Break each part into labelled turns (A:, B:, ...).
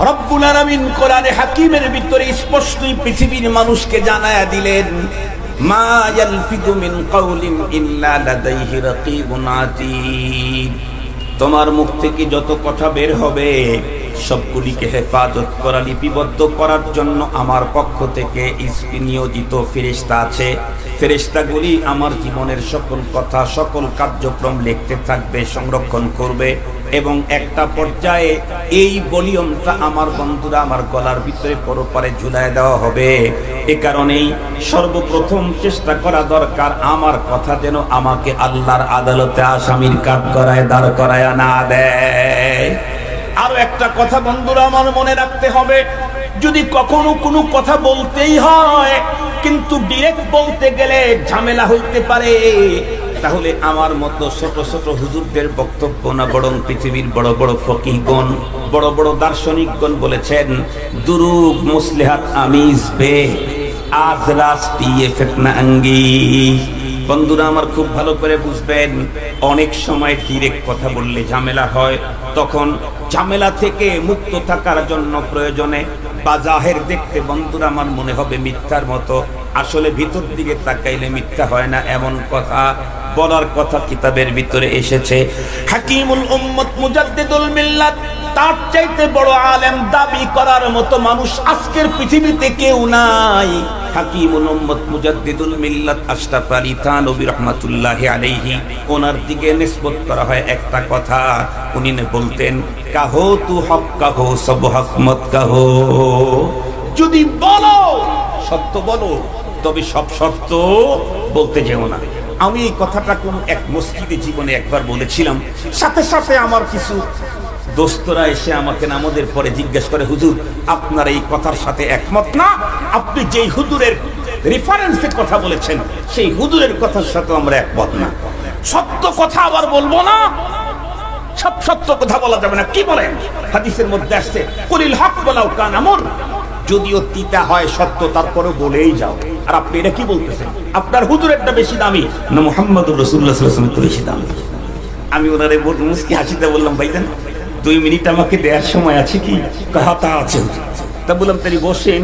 A: রব্বুল আলামিন কোরআনে হাকিমের ভিতরে স্পষ্টই পৃথিবীর মানুষকে জানায়া দিলেন, মা ইয়ালফিযু মিন কাউলিন ইল্লা লাদাইহি রাকীবুন আতীদ। তোমার মুখ থেকে যত কথা বের হবে সবগুলিকে হেফাজত করা, লিপিবদ্ধ করার জন্য আমার পক্ষ থেকে নিয়োজিত ফেরেশতা আছে। ফেরেশতাগুলি আমার জীবনের সকল কথা, সকল কার্যক্রম লিখতে থাকবে, সংরক্ষণ করবে, এবং একটা পর্যায়ে এই ভলিউমটা আমার বন্ধুরা আমার গলার ভিতরে পরপারে ঝুলায় দেওয়া হবে। এ কারণেই সর্বপ্রথম চেষ্টা করা দরকার আমার কথা যেন আমাকে আল্লাহর আদালতে আসামির কাঠ করায় দাঁড় করায় না দেয়। আরো একটা কথা বন্ধুরা আমার মনে রাখতে হবে, যদি কখনো কোনো কথা বলতেই হয় কিন্তু ডিরেক্ট বলতে গেলে ঝামেলা হইতে পারে, তাহলে আমার মতো ছোট ছোট হুজুরদের বক্তব্য না, বরং পৃথিবীর বড় বড় ফকিহগণ, বড় বড় দার্শনিকগণ বলেছেন, দুরুগ মুসলিহাত আমিজ বে আজ রাস্তিয়ে ফিতনা আঙ্গিজ। বন্ধুরা আমার খুব ভালো করে বুঝবেন, অনেক সময় ডিরেক্ট কথা বললে ঝামেলা হয়, তখন ঝামেলা থেকে মুক্ত থাকার জন্য প্রয়োজনে বাজাহের দেখতে বন্ধুরা আমার মনে হবে মিথ্যার মতো, আসলে ভিতর দিকে তাকাইলে মিথ্যা হয় না, এমন কথা বলার কথা কিতাবের ভিতরে এসেছে। হাকিমুল উম্মত মুজাদ্দিদুল মিল্লাত, তার চাইতে বড় আলেম দাবি করার মতো মানুষ আজকের পৃথিবীতে কেউ নাই। হাকিমুল উম্মত মুজাদ্দিদুল মিল্লাত আশরাফ আলী থানভী রাহমাতুল্লাহি আলাইহি, ওনার দিকে নিসবত করা হয় একটা কথা, উনি বলতেন, কাহো তু হক কাহো সব হক মত কাহো। যদি বলো সত্য বলো, তবে সব সত্য বলতে যেও না। আমি এই কথাটা কোন এক মসজিদে জীবনে একবার বলেছিলাম, সাথে সাথে আমার কিছু দোস্তরা এসে আমাকে নামাজের পরে জিজ্ঞেস করে, হুজুর আপনার এই কথার সাথে একমত না, আপনি যেই হুজুরের রেফারেন্সে কথা বলেছেন সেই হুজুরের কথার সাথে আমরা একমত না। সত্য কথা আবার বলবো না, সব সত্য কথা বলা যাবে না। কি বলেন? হাদিসের মধ্যে আসছে, কুলিল হক ওয়ালাউ কানা মুর, যদিও তিতা হয় সত্য তারপরে বলেই যাও। আর আপনি এটা কি বলতেছেন? আপনার হুজুরেরটা বেশি দামি না মুহাম্মদুর রাসূলুল্লাহ সাল্লাল্লাহু আলাইহি ওয়াসাল্লাম বেশি দামি? আমি ওনারে মুস্কি হাসিতে বললাম, ভাইজান 2 মিনিট আমাকে দেওয়ার সময় আছে কি? কথা আছে। তা বললাম, তাই বসেন,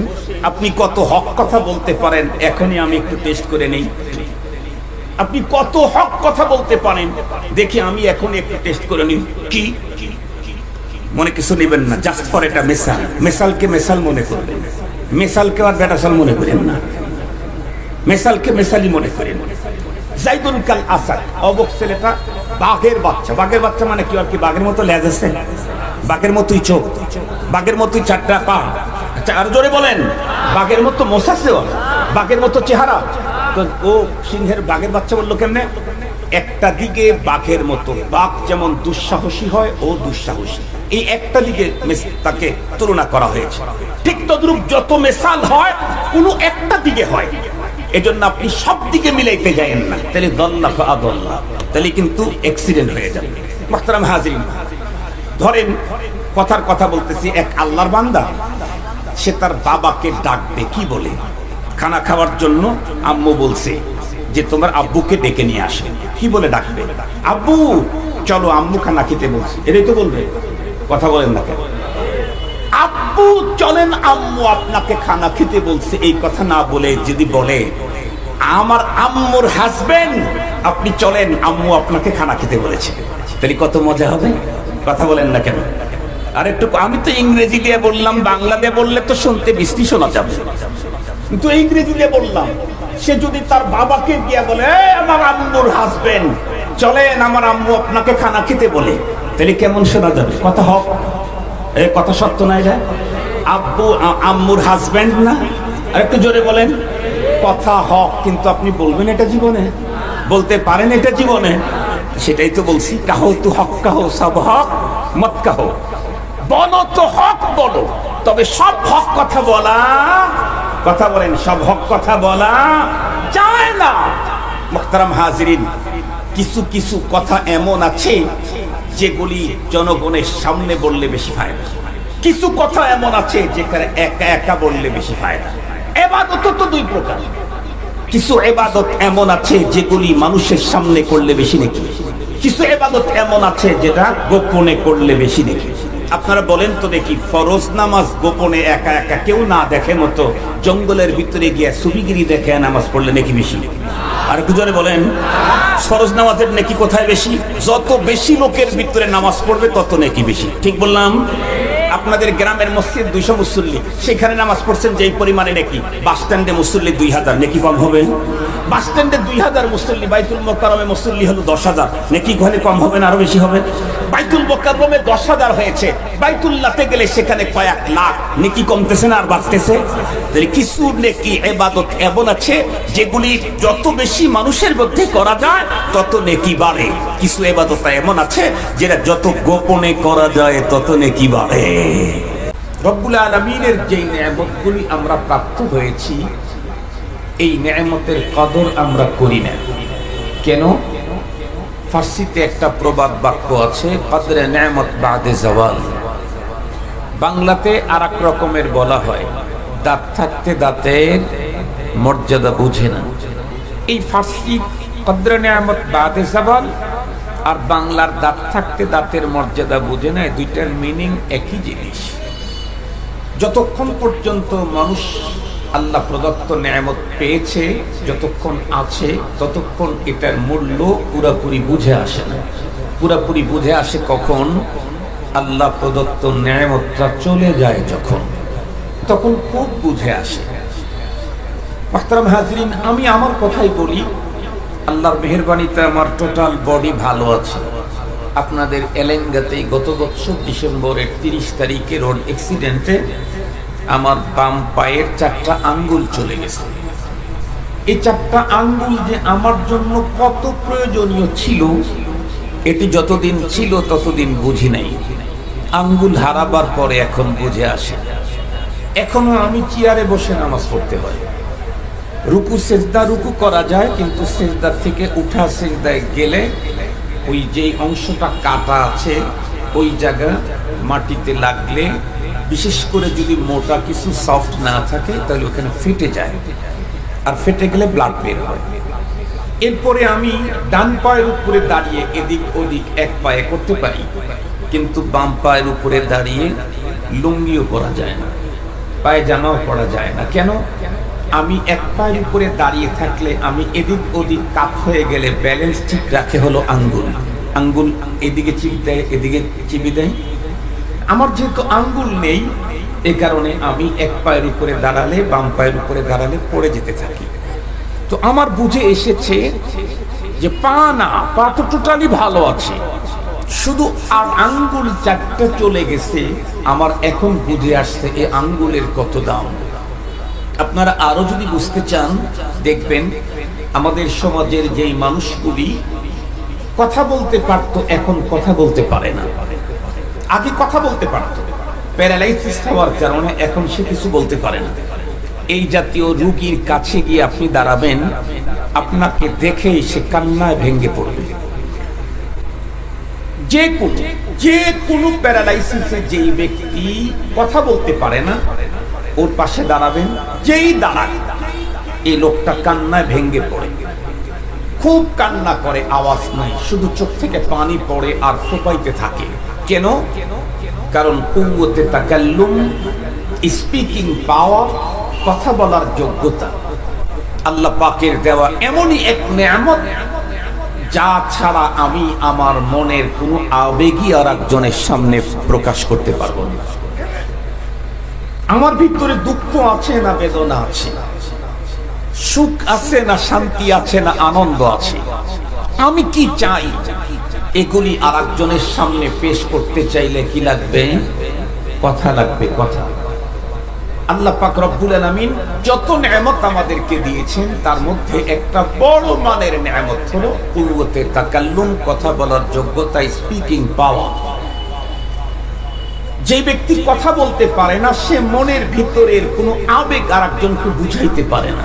A: আপনি কত হক কথা বলতে পারেন এখনই আমি একটু টেস্ট করে নেই। আপনি কত হক কথা বলতে পারেন দেখি আমি এখন একটু টেস্ট করে নিই। কি মনে কিছু নেবেন না, জাস্ট ফর এটা মেসাল, মেসালকে মেসাল মনে করবেন, মেসালকে আর বেটাসাল মনে করেন না, মেসালকে মেসালি মনে করেন। জাইদুল কাল আসাদ, অবক ছেলেটা বাঘের বাচ্চা। বাঘের বাচ্চা মানে কি? আর কি বাঘের মতো লেজ আছে, বাঘের মতোই চোখ, বাঘের মতোই 4টা পা। আচ্ছা আর জোরে বলেন, বাঘের মতো মোসাসেও, বাঘের মতো চেহারা। তো ও সিংহের বাঘের বাচ্চা বললো কেমনে? একটা দিকে বাঘের মতো, বাঘ যেমন দুঃসাহসী হয় ও দুঃসাহসী, এই একটা দিকে তাকে তুলনা করা হয়েছে। ঠিক তদ্রূপ যত মেসাল হয় কোনো একটা দিকে হয়, এজন্য আপনি সব দিকে মিলাইতে যায়েন না, তাহলে দল্লা ফাআদল্লা, তাহলে কিন্তু অ্যাক্সিডেন্ট হয়ে যাবে। মুহতারাম হাজিরিন, ধরেন কথার কথা বলতেছি, এক আল্লাহর বান্দা সে তার বাবাকে ডাকবে, কি বলে? খানা খাওয়ার জন্য আম্মু বলছে যে তোমার আব্বুকে ডেকে নিয়ে আসে। কি বলে ডাকবে? আব্বু চলো আম্মু খানা খেতে বলছে, এটাই তো বলবে। কথা বলেন না কেন? আব্বু চলেন আম্মু আপনাকে খানা খেতে বলছে, এই কথা না বলে যদি বলে আমার আম্মুর হাজবেন্ড আপনি চলেন আম্মু আপনাকে খানা খেতে বলেছে, তাহলে কত মজা হবে? কথা বলেন না কেন? আর একটু, আমি তো ইংরেজি দিয়ে বললাম, বাংলা দিয়ে বললে তো শুনতে বৃষ্টি শোনা যাবে, কিন্তু ইংরেজি দিয়ে বললাম। সে যদি তার বাবাকে গিয়ে বলে আমার আম্মুর হাজবেন্ড চলেন আমার আম্মু আপনাকে খানা খেতে বলে, তাহলে কেমন শোনা যাবে? কথা হক, এই কথা সত্য না? এটা আব্বু আম্মুর হাজবেন্ড না? আর একটু জোরে বলেন, কথা হক, কিন্তু আপনি বলবেন এটা জীবনে? বলতে পারেন এটা জীবনে? সেটাই তো বলছি, কাহো তু হক কাহো সব হক মত কাহো, বলো তো হক বলো, তবে সব হক কথা বলা, কথা বলেন, সব হক কথা বলা যায় না। মুহতারাম হাজিরিন, কিছু কিছু কথা এমন আছে যেগুলি জনগণের সামনে বললে বেশি ফায়দা, কিছু কথা এমন আছে যেখানে একা একা বললে বেশি ফায়দা। ইবাদত তো 2 প্রকার, কিছু ইবাদত এমন আছে যেগুলি মানুষের সামনে করলে বেশি নেকি, কিছু ইবাদত এমন আছে যেটা গোপনে করলে বেশি নেকি। আপনারা বলেন তো দেখি, ফরজ নামাজ গোপনে একা একা কেউ না দেখে মতো জঙ্গলের ভিতরে গিয়ে সুবিগিরি দেখে নামাজ পড়লে নাকি বেশি? আর একটু জোরে বলেন, ফরজ নামাজের নেকি কোথায় বেশি? যত বেশি লোকের ভিতরে নামাজ পড়বে তত নেকি বেশি। ঠিক বললাম? আপনাদের গ্রামের মসজিদ 200 মুসল্লি, সেখানে নামাজ পড়ছেন যেই পরিমাণে নাকি, বাস স্ট্যান্ডে মুসল্লি 2000, নেকি কম হবে? বাস স্ট্যান্ডে 2000 মুসল্লি, বাইতুল মোকাররমে মুসল্লি হলো 10,000, নেকি ঘরে কম হবে না আরো বেশি হবে? বাইতুল মোকাররমে 10,000 হয়েছে, বাইতুল্লাহতে গেলে সেখানে কয়েক লাখ, নেকি কমতেছে না আর বাড়তেছে? তাহলে কিছু নেকি ইবাদত এমন আছে যেগুলি যত বেশি মানুষের মধ্যে করা যায় তত নেকি বাড়ে। কিছু ইবাদত এমন আছে যেটা যত গোপনে করা যায় তত নেকি বাড়ে। রব্বুল আলামিনের যে নেয়ামতগুলি আমরা প্রাপ্ত হয়েছি, এই নেয়ামতের কদর আমরা করি না কেন? ফার্সিতে একটা প্রবাদ বাক্য আছে, কদরে নেয়ামত বাদে জাওয়াল। বাংলাতে আর এক রকমের বলা হয়, দাঁত থাকতে দাঁতের মর্যাদা বুঝে না। এই ফার্সি কদরে নেয়ামত বাদে জাওয়াল আর বাংলার দাঁত থাকতে দাঁতের মর্যাদা বুঝে না, দুইটার মিনিং একই জিনিস। যতক্ষণ পর্যন্ত মানুষ আল্লাহ প্রদত্ত নেয়ামত পেয়েছে, যতক্ষণ আছে ততক্ষণ এটার মূল্য পুরোপুরি বুঝে আসে না। পুরোপুরি বুঝে আসে কখন? আল্লাহ প্রদত্ত নেয়ামতটা চলে যায় যখন, তখন খুব বুঝে আসে। মুহতারাম হাজরিন, আমি আমার কথাই বলি, আল্লাহর মেহেরবানিতে আমার টোটাল বডি ভালো আছে। আপনাদের এলেঙ্গাতে গত বছর ডিসেম্বরের 30 তারিখে রোড অ্যাক্সিডেন্টে আমার বাম পায়ের 4টা আঙ্গুল চলে গেছে। এই 4টা আঙ্গুল যে আমার জন্য কত প্রয়োজনীয় ছিল, এটি যতদিন ছিল ততদিন বুঝি নাই। আঙ্গুল হারাবার পরে এখন বুঝে আসে। এখনো আমি চেয়ারে বসে নামাজ পড়তে হয়। রুকু সেজদা রুকু করা যায়, কিন্তু সেজদার থেকে উঠা সেজদায় গেলে ওই যে অংশটা কাটা আছে ওই জায়গা মাটিতে লাগলে, বিশেষ করে যদি মোটা কিছু সফট না থাকে তাহলে ওখানে ফেটে যায়, আর ফেটে গেলে ব্লাড বের হয়। এরপরে আমি ডান পায়ের উপরে দাঁড়িয়ে এদিক ওদিক এক পায়ে করতে পারি, কিন্তু বাম পায়ের উপরে দাঁড়িয়ে লুঙ্গিও পরা যায় না, পায়ে জামাও পরা যায় না। কেন? আমি এক পায়ের উপরে দাঁড়িয়ে থাকলে আমি এদিক ওদিক কাত হয়ে গেলে ব্যালেন্স ঠিক রাখে হলো আঙ্গুল। আঙ্গুল এদিকে চিপ দেয়, এদিকে চিপি দেয়। আমার যেহেতু আঙ্গুল নেই, এ কারণে আমি এক পায়ের উপরে দাঁড়ালে, বাম পায়ের উপরে দাঁড়ালে পড়ে যেতে থাকি। তো আমার বুঝে এসেছে যে পা না, পা তো টোটালি ভালো আছে, শুধু আর আঙ্গুল 4টা চলে গেছে। আমার এখন বুঝে আসছে এই আঙ্গুলের কত দাম। আপনারা আরো যদি বুঝতে চান, দেখবেন আমাদের সমাজের যেই মানুষগুলি কথা বলতে পারতো এখন কথা বলতে পারে না। আগে কথা বলতে পারতো, প্যারালাইসিস হওয়ার কারণে এখন সে কিছু বলতে পারে না। এই জাতীয় রোগীর কাছে গিয়ে আপনি দাঁড়াবেন, আপনাকে দেখেই সে কান্নায় ভেঙে পড়বে। যে কোনো প্যারালাইসিসে যেই ব্যক্তি কথা বলতে পারে না, ওর পাশে দাঁড়াবেন, যেই দাঁড়ায় এই লোকটা কান্নায় ভেঙে পড়ে, খুব কান্না করে, আওয়াজ নাই, শুধু চোখ থেকে পানি পড়ে আর ফোপাইতে থাকে। কেন? কারণ কুওয়াতে তাকাল্লুম, স্পিকিং পাওয়ার, কথা বলার যোগ্যতা আল্লাহ পাকের দেওয়া এমনই এক নেয়ামত, যা ছাড়া আমি আমার মনের কোনো আবেগই আর একজনের সামনে প্রকাশ করতে পারবো না। আমার ভিতরে দুঃখ আছে না বেদনা আছে, সুখ আছে না শান্তি আছে না আনন্দ আছে, আমি কি চাই, এগুলি আর একজনের সামনে পেশ করতে চাইলে কি লাগবে? কথা লাগবে, কথা। আল্লাহ পাক রব্বুল আলামিন যত নেয়ামত আমাদেরকে দিয়েছেন তার মধ্যে একটা বড় মানের নেয়ামত হলো কুওয়াতে তাকাল্লুম, কথা বলার যোগ্যতা, স্পিকিং পাওয়ার। যে ব্যক্তি কথা বলতে পারে না, সে মনের ভিতরের কোনো আবেগ আর একজনকে বুঝাইতে পারে না।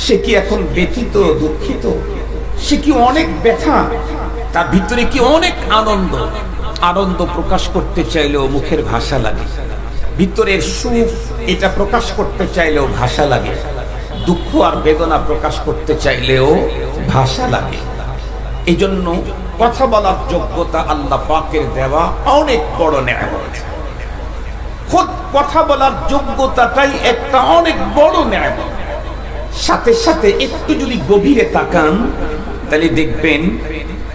A: সে কি এখন ব্যথিত, দুঃখিত, সে কি অনেক ব্যথা, তার ভিতরে কি অনেক আনন্দ। আনন্দ প্রকাশ করতে চাইলেও মুখের ভাষা লাগে, ভিতরের সুখ এটা প্রকাশ করতে চাইলেও ভাষা লাগে, দুঃখ আর বেদনা প্রকাশ করতে চাইলেও ভাষা লাগে। এই জন্য কথা বলার যোগ্যতা আল্লাহ পাকের দেওয়া অনেক বড় নেয়ামত। খুদ কথা বলার যোগ্যতাটাই একটা অনেক বড় নেয়ামত। সাথে সাথে একটু যদি গভীরে তাকান তাহলে দেখবেন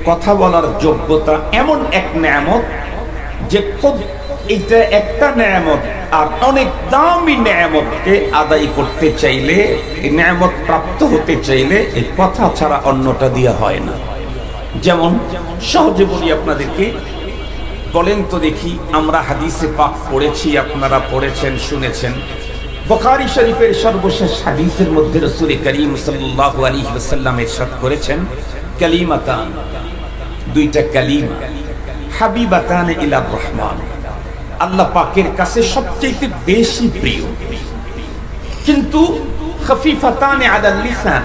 A: কথা বলার যোগ্যতা এমন এক নেয়ামত যে খুব এটা একটা নেয়ামত, আর অনেক দামি নেয়ামতকে আদায় করতে চাইলে, এই নেয়ামত প্রাপ্ত হতে চাইলে এই কথা ছাড়া অন্যটা দিয়ে হয় না। যেমন সহজে বলি আপনাদেরকে, বলেন তো দেখি, আমরা হাদিসে পাক পড়েছি, আপনারা পড়েছেন, শুনেছেন, বুখারী শরীফের সর্বশেষ হাদিসের মধ্যে রাসূল করিম সাল্লাল্লাহু আলাইহি ওয়াসাল্লাম ইরশাদ করেছেন, কালিমাতান, দুইটা কালিমা, হাবিবাতান ইলার রহমান, আল্লাহ পাকের কাছে সবচেয়ে বেশি প্রিয়, কিন্তু খফিফাতান আলাল লিসান,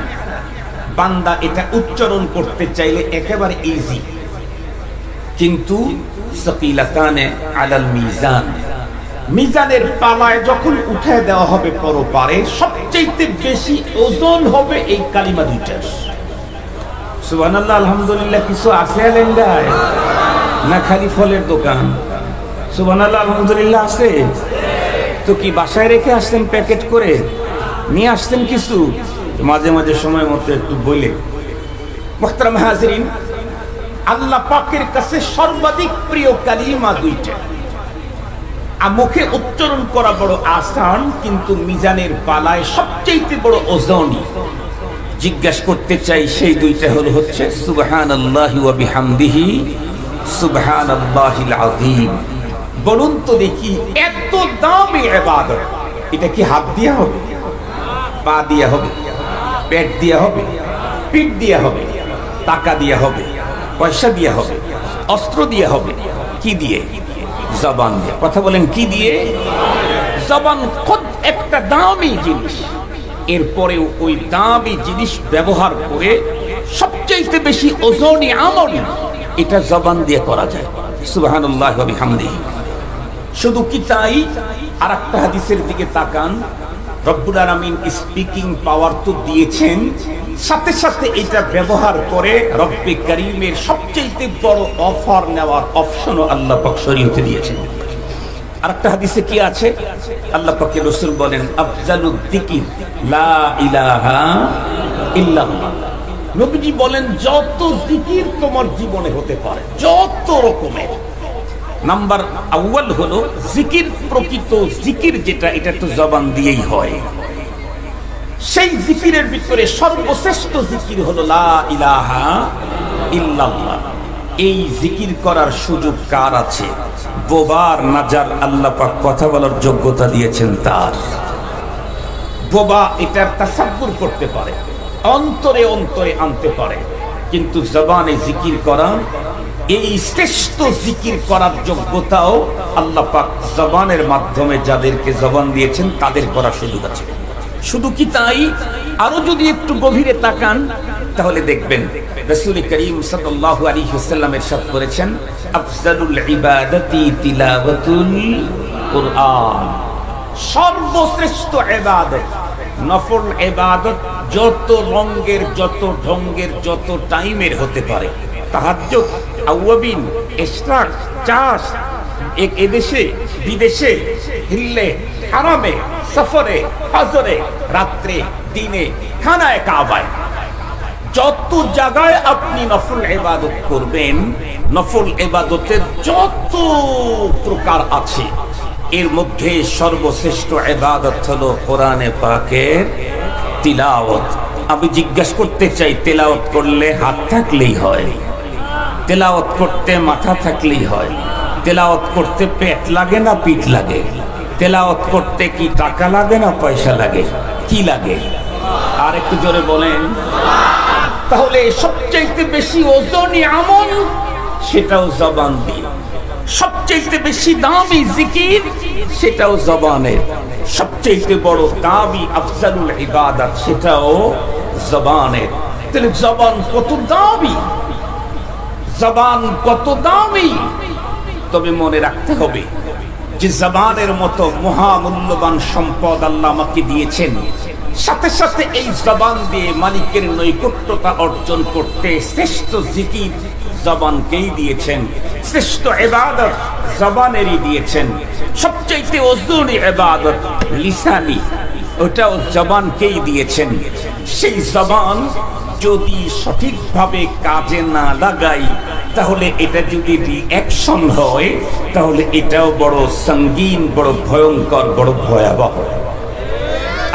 A: বান্দা এটা উচ্চারণ করতে চাইলে একেবারে ইজি, কিন্তু সাকিলাতান আলাল মিজান, মিজানের পালায় যখন উঠে দেওয়া হবে পরপারে সবচেয়ে বেশি ওজন হবে এই কালিমা দুইটার। সুবহানাল্লাহ, আলহামদুলিল্লাহ। কিছু আছে আলেন্দায় না খালি ফলের দোকান? সুবহানাল্লাহ, আলহামদুলিল্লাহ আছে তো। কি বাসায় রেখে আসতেন প্যাকেট করে নিয়ে আসতেন কিছু? মাঝে মাঝে সময় মতো একটু বলে। মুহতারাম হাজিরিন, আল্লাহ পাকের কাছে সর্বাধিক প্রিয় কালিমা দুইটা, মুখে উচ্চারণ করা বড় আসান, কিন্তু মিজানের পালায় সবচেয়ে বড় ওজনই। জিজ্ঞাসা করতে চাই সেই দুইটা হচ্ছে সুবহানাল্লাহি ওয়া বিহামদিহি সুবহানাল্লাহিল আযীম। বলুন তো দেখি, এত দামি ইবাদত, এটা কি হাত দিয়ে হবে, পা দিয়ে হবে, পেট দিয়ে হবে, পিঠ দিয়ে হবে, টাকা দিয়ে হবে, পয়সা দিয়ে হবে, অস্ত্র দিয়ে হবে, কি দিয়ে? জবান দিয়ে। কথা বলেন, কি দিয়ে? জবান খুব একটা দামি জিনিস, এরপরেও ওই দামি জিনিস ব্যবহার করে সবচেয়ে বেশি ওজনী আমল এটা জবান দিয়ে করা যায়। সুবহানাল্লাহি ওয়া বিহামদিহি। শুধু কি তাই? আর একটা হাদিসের দিকে তাকান, রব্বুল আলামিন স্পিকিং পাওয়ার তো দিয়েছেন, সাথে সাথে এটা ব্যবহার করে রব্বে কারীমের সবচেয়ে বড় অফার নেওয়ার অপশনও আল্লাহ পাক শরীয়তে দিয়েছেন। আর একটা হাদিসে কি আছে? আল্লাহ পাকের রাসূল বলেন, আফজালুদ যিকির লা ইলাহা ইল্লাল্লাহ। নবীজি বলেন, যত জিকির তোমার জীবনে হতে পারে, যত রকমের, নাম্বার আউয়াল হলো জিকির, প্রকৃত জিকির যেটা, এটা তো জবান দিয়েই হয়। সেই জিকিরের ভিতরে সর্বশ্রেষ্ঠ জিকির হলো লা ইলাহা ইল্লাল্লাহ। এই জিকির করার সুযোগ কার আছে? বোবার নাজার আল্লাহ পাক কথা বলার যোগ্যতা দিয়েছেন তার। বোবা এটার তাসাব্বুর করতে পারে, অন্তরে অন্তরে আনতে পারে, কিন্তু জবানে জিকির করা, এই শ্রেষ্ঠ জিকির করার যোগ্যতাও আল্লাহ পাক জবানের মাধ্যমে যাদেরকে জবান দিয়েছেন তাদের করার সুযোগ আছে। শুধু কি তাই? আরো যদি একটু গভীরে তাকান তাহলে দেখবেন রাসূল করিম সাল্লাল্লাহু আলাইহি ওয়াসাল্লাম ইরশাদ করেছেন, আফজালুল ইবাদাতি তিলাওয়াতুল কুরআন। সর্বশ্রেষ্ঠ ইবাদত, নফল ইবাদত, যত রঙের, যত ঢঙ্গের, যত টাইমের হতে পারে, তাহাজ্জুদ, আওয়াবিন, ইশরাক, চাষ, এদেশে বিদেশে, হিল্লে হারামে, সফরে, হজরে, রাত্রে, দিনে, খানায় কাবায়, যত জায়গায় আপনি নফল ইবাদত করবেন, নফল ইবাদতের যত প্রকার আছে, এর মধ্যে সর্বশ্রেষ্ঠ ইবাদত হলো কোরআনে পাকের তিলাওয়াত। আমি জিজ্ঞাসা করতে চাই, তেলাওয়াত করলে হাত থাকলেই হয়? তেলাওয়াত করতে মাথা থাকলেই হয়? তেলাওয়াত করতে পেট লাগে না পিঠ লাগে? তেলাওয়াত করতে কি টাকা লাগে না পয়সা লাগে? কি লাগে? আর একটু জোরে বলেন। তাহলে সবচেয়ে বেশি ওজনী আমল সেটাও জবান দিয়ে, সবচেয়ে বেশি দামি জিকির সেটাও জবানের, সবচেয়ে বড় দামি আফজালুল ইবাদত সেটাও জবানের। তাহলে জবান কত দামি, জবান কত দামি। তবে মনে রাখতে হবে যে জবানের মতো মহামূল্যবান সম্পদ আল্লাহ আমাকে দিয়েছেন, সাথে সাথে এই জবান দিয়ে মালিকের নৈকট্যতা অর্জন করতে শ্রেষ্ঠ জিকির জবানকেই দিয়েছেন। শ্রেষ্ঠ ইবাদত জবানেরই দিয়েছেন। সবচেয়ে ওজনী ইবাদত লিসানি, ওটাও জবানকেই দিয়েছেন। সেই জবান যদি সঠিকভাবে কাজে না লাগাই, তাহলে এটা যদি রিঅ্যাকশন হয়, তাহলে এটাও বড় সঙ্গীন, বড় ভয়ঙ্কর, বড় ভয়াবহ।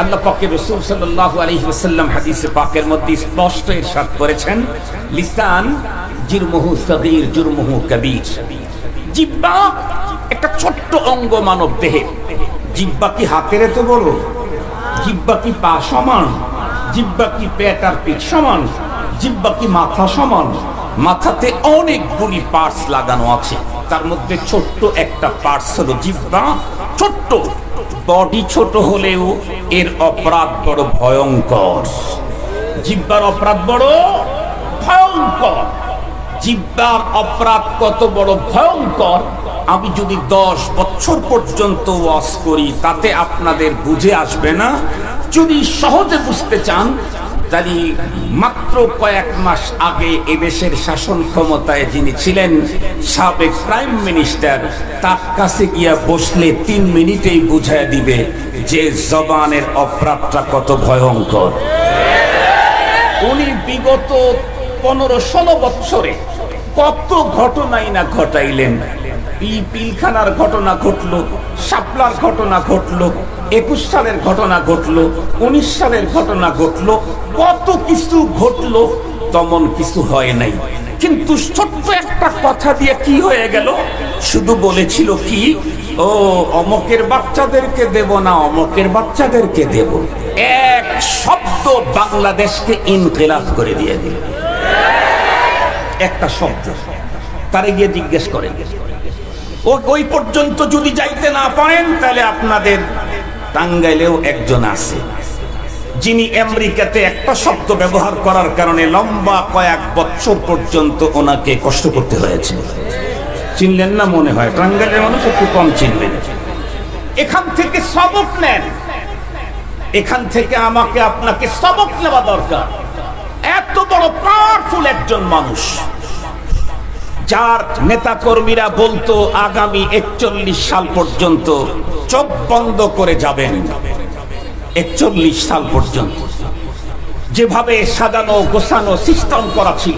A: আল্লাহ পাকের রাসূল সাল্লাল্লাহু আলাইহি ওয়াসাল্লাম হাদিসে পাকের মধ্যে স্পষ্ট ইরশাদ করেছেন, লিসান জিরমুহু সগীর জুরমুহু কবীর। জিহ্বা একটা ছোট্ট অঙ্গ মানব দেহে। জিহ্বা কি হাতের এত বড়? জিহ্বা কি পা সমান? জিহ্বা কি পেট আর পিঠ সমান? জিহ্বা কি মাথা সমান? মাথাতে অনেকগুলি পার্টস লাগানো আছে, তার মধ্যে ছোট্ট একটা পার্টস হলো জিহ্বা। ছোট্ট, বডি ছোট হলেও এর অপরাধ বড় ভয়ঙ্কর। জিহ্বার অপরাধ বড় ভয়ঙ্কর। জিহ্বার অপরাধ কত বড় ভয়ঙ্কর, আমি যদি 10 বছর পর্যন্ত ওয়াজ করি তাতে আপনাদের বুঝে আসবে না। যদি সহজে বুঝতে চান, তাহলে মাত্র কয়েক মাস আগে এদেশের শাসন ক্ষমতায় যিনি ছিলেন, সাবেক প্রাইম মিনিস্টার, তার কাছে গিয়া বসলে 3 মিনিটেই বুঝায় দিবে যে জবানের অপরাধটা কত ভয়ঙ্কর। উনি বিগত 15-16 বছরে কত ঘটনাই না ঘটাইলেন। পিলখানার ঘটনা ঘটলো, শাপলার ঘটনা ঘটলো, 21 সালের ঘটনা ঘটলো, 19 সালের ঘটনা ঘটলো, কত কিছু ঘটলো, তেমন কিছু হয় নাই। কিন্তু ছোট্ট একটা কথা দিয়ে কি হয়ে গেল? শুধু বলেছিল কি, ও অমকের বাচ্চাদেরকে দেব না, অমকের বাচ্চাদেরকে দেব। এক শব্দ বাংলাদেশকে ইনকিলাব করে দিয়ে দিল। একটা শব্দ। তারে গিয়ে জিজ্ঞেস করে, ওই পর্যন্ত যদি যাইতে না পারেন, তাহলে আপনাদের টাঙ্গাইলেও একজন আছে যিনি আমেরিকাতে একটা শব্দ ব্যবহার করার কারণে লম্বা কয়েক বছর পর্যন্ত ওনাকে কষ্ট করতে হয়েছে। চিনলেন না মনে হয়? টাঙ্গাইলের মানুষ একটু কম চিনবেন। এখান থেকে সবক নেন, এখান থেকে আমাকে আপনাকে সবক নেওয়া দরকার। এত বড় পাওয়ারফুল একজন মানুষ, যার নেতা কর্মীরা বলতো আগামী 41 সাল পর্যন্ত চোখ বন্ধ করে যাবেন। 41 সাল পর্যন্ত যেভাবে সাজানো গোছানো সিস্টেম করা ছিল,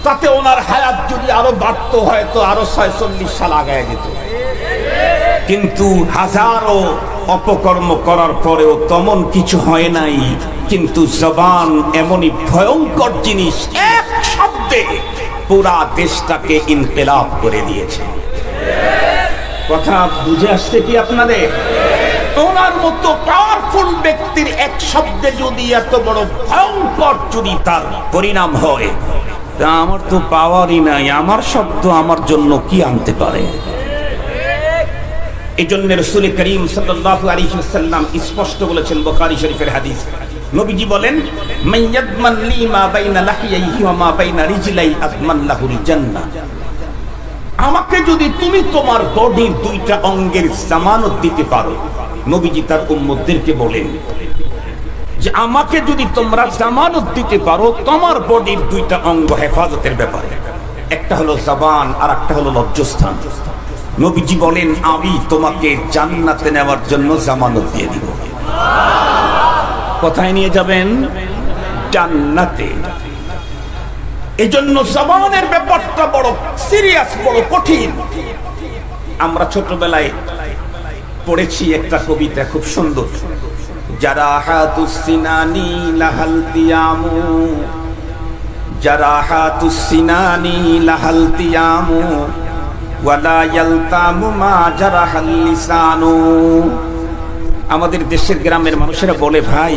A: তাতে ওনার হায়াত যদি আরো বাড়তো, হয়তো আরো 46 সাল আগায় যেত। কিন্তু হাজারো অপকর্ম করার পরেও তেমন কিছু হয় নাই। কিন্তু জবান এমনই ভয়ঙ্কর জিনিস, এক শব্দে পুরা দেশটাকে ইনকিলাব করে দিয়েছে। কথা বুঝে আসছে কি আপনাদের? ওনার মতো পাওয়ারফুল ব্যক্তির এক শব্দে যদি এত বড় ভয়ঙ্কর যদি তার পরিণাম হয়, তা আমার তো পাওয়ারই নাই, আমার শব্দ আমার জন্য কি আনতে পারে? এই জন্য রাসূল করিম সাল্লাল্লাহু আলাইহি ওয়াসাল্লাম স্পষ্ট বলেছেন, বুখারী শরীফের হাদিস, নবীজি বলেন, মান ইয়াদমান লি মা বাইনা লাহিয়াইহি ওয়া মা বাইনা রিজলাই আদমান লাহুল জান্নাহ। আমাকে যদি তুমি তোমার বডির 2টা অঙ্গের জামানত দিতে পারো, নবীজি তার উম্মতদেরকে বলেন যে আমাকে যদি তোমরা জামানত দিতে পারো তোমার বডির 2টা অঙ্গ হেফাজতের ব্যাপারে, একটা হলো জবান আর একটা হলো লজ্জাস্থান, নবীজি বলেন আমি তোমাকে জান্নাতে নেওয়ার জন্য জামানত দিয়ে দিব। কোথায় নিয়ে যাবেন? জান্নাতে। এজন্য জবানের ব্যাপারটা বড় সিরিয়াস, বড় কঠিন। আমরা ছোটবেলায় পড়েছি একটা কবিতা, খুব সুন্দর, জারাহাতুস সিনানি লাহালতিয়ামু, জারাহাতুস সিনানি লাহালতিয়ামু ওয়ালা ইয়ালতামু মা জারাহাল লিসানু। আমাদের দেশের গ্রামের মানুষেরা বলে, ভাই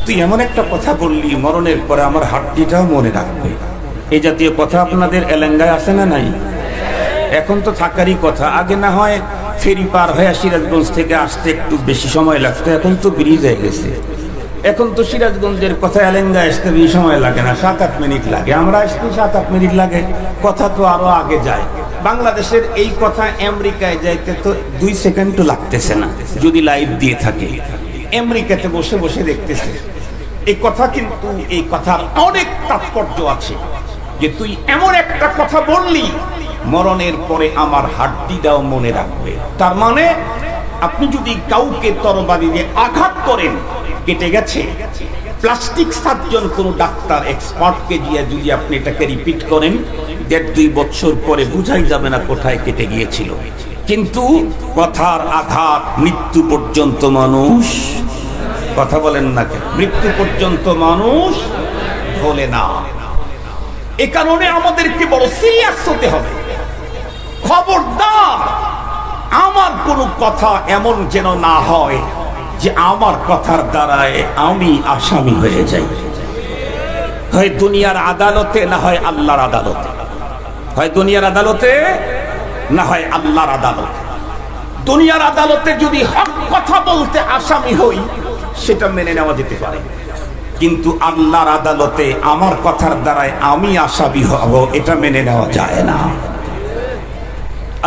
A: তুই এমন একটা কথা বললি, মরণের পরে আমার হাড্ডিটাও মনে রাখবে। এই জাতীয় কথা আপনাদের এলাকায় আছে না নাই? এখন তো থাকারই কথা। আগে না হয় ফেরি পার হয়ে সিরাজগঞ্জ থেকে আসতে একটু বেশি সময় লাগতো, এখন তো ব্রিজ হয়ে গেছে। এখন তো সিরাজগঞ্জের কথা এলাকায় আসতে বেশি সময় লাগে না, 7-8 মিনিট লাগে। আমরা আসতে 7-8 মিনিট লাগে, কথা তো আরো আগে যায়। বাংলাদেশের এই কথা আমেরিকায় যাইতে তো 2 সেকেন্ডও লাগতেছে না, যদি লাইভ দিয়ে থাকে। আমেরিকাতে বসে বসে দেখতেছে এই কথা। কিন্তু এই কথার অনেক তাৎপর্য আছে। যে তুই এমন একটা কথা বললি মরণের পরে আমার হাড্ডিটাও মনে রাখবে। তার মানে আপনি যদি কাউকে তরবারি দিয়ে আঘাত করেন কেটে গেছে, প্লাস্টিক সার্জন কোন ডাক্তার এক্সপার্টকে দিয়ে যদি আপনি এটাকে রিপিট করেন 1.5-2 বছর পরে বুঝাই যাবে না কোথায় কেটে গিয়েছিল। কিন্তু কথার আঘাত মৃত্যু পর্যন্ত মানুষ, কথা বলেন না কেন, মৃত্যু পর্যন্ত মানুষ ভোলে না। এ কারণে আমাদেরকে বড় সিরিয়াস হতে হবে। খবরদার আমার কোনো কথা এমন যেন না হয় যে আমার কথার দ্বারায় আমি আসামি হয়ে যাই, হয় দুনিয়ার আদালতে না হয় আল্লাহর আদালতে, হয় দুনিয়ার আদালতে না হয় আল্লাহর আদালতে। দুনিয়ার আদালতে যদি হক কথা বলতে আসামি হই সেটা মেনে নেওয়া যেতে পারে, কিন্তু আল্লাহর আদালতে আমার কথার দ্বারায় আমি আসামি হব এটা মেনে নেওয়া যায় না।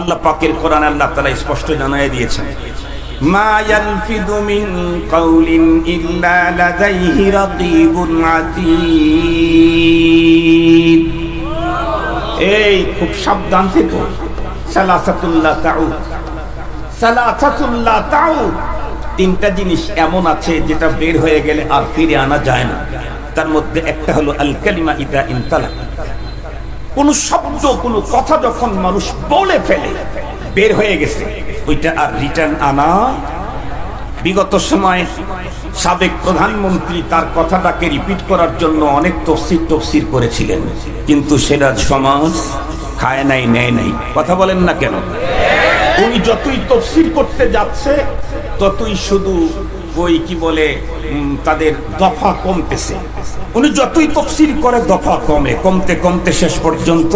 A: আল্লাহ পাকের কোরআনে আল্লাহ তাআলা স্পষ্ট জানিয়ে দিয়েছেন, মা ইয়ালফিযু মিন কাউলিন ইল্লা লাদাইহি রাকীবুন আতীদ। এই খুব সাবধান থেকো। সালাসাতুল্লাহ তাউদ, সালাসাতুল্লাহ তাউদ, তিনটা জিনিস এমন আছে যেটা বের হয়ে গেলে আর ফিরে আনা যায় না। তার মধ্যে একটা হলো আল কালিমা ইদা ইনতালাক। কোন শব্দ কোন কথা যখন মানুষ বলে ফেলে বের হয়ে গেছে ওইটা আর রিটার্ন আনা। বিগত সময়ে সাবেক প্রধানমন্ত্রী তার কথাটাকে রিপিট করার জন্য অনেক তফসির করেছিলেন, কিন্তু সেটা সমাজ খায় নাই, নেয় নাই। কথা বলেন না কেন? উনি যতই তফসির করতে যাচ্ছে ততই শুধু ওই কি বলে তাদের দফা কমতেছে। উনি যতই তফসির করে দফা কমে, কমতে কমতে শেষ পর্যন্ত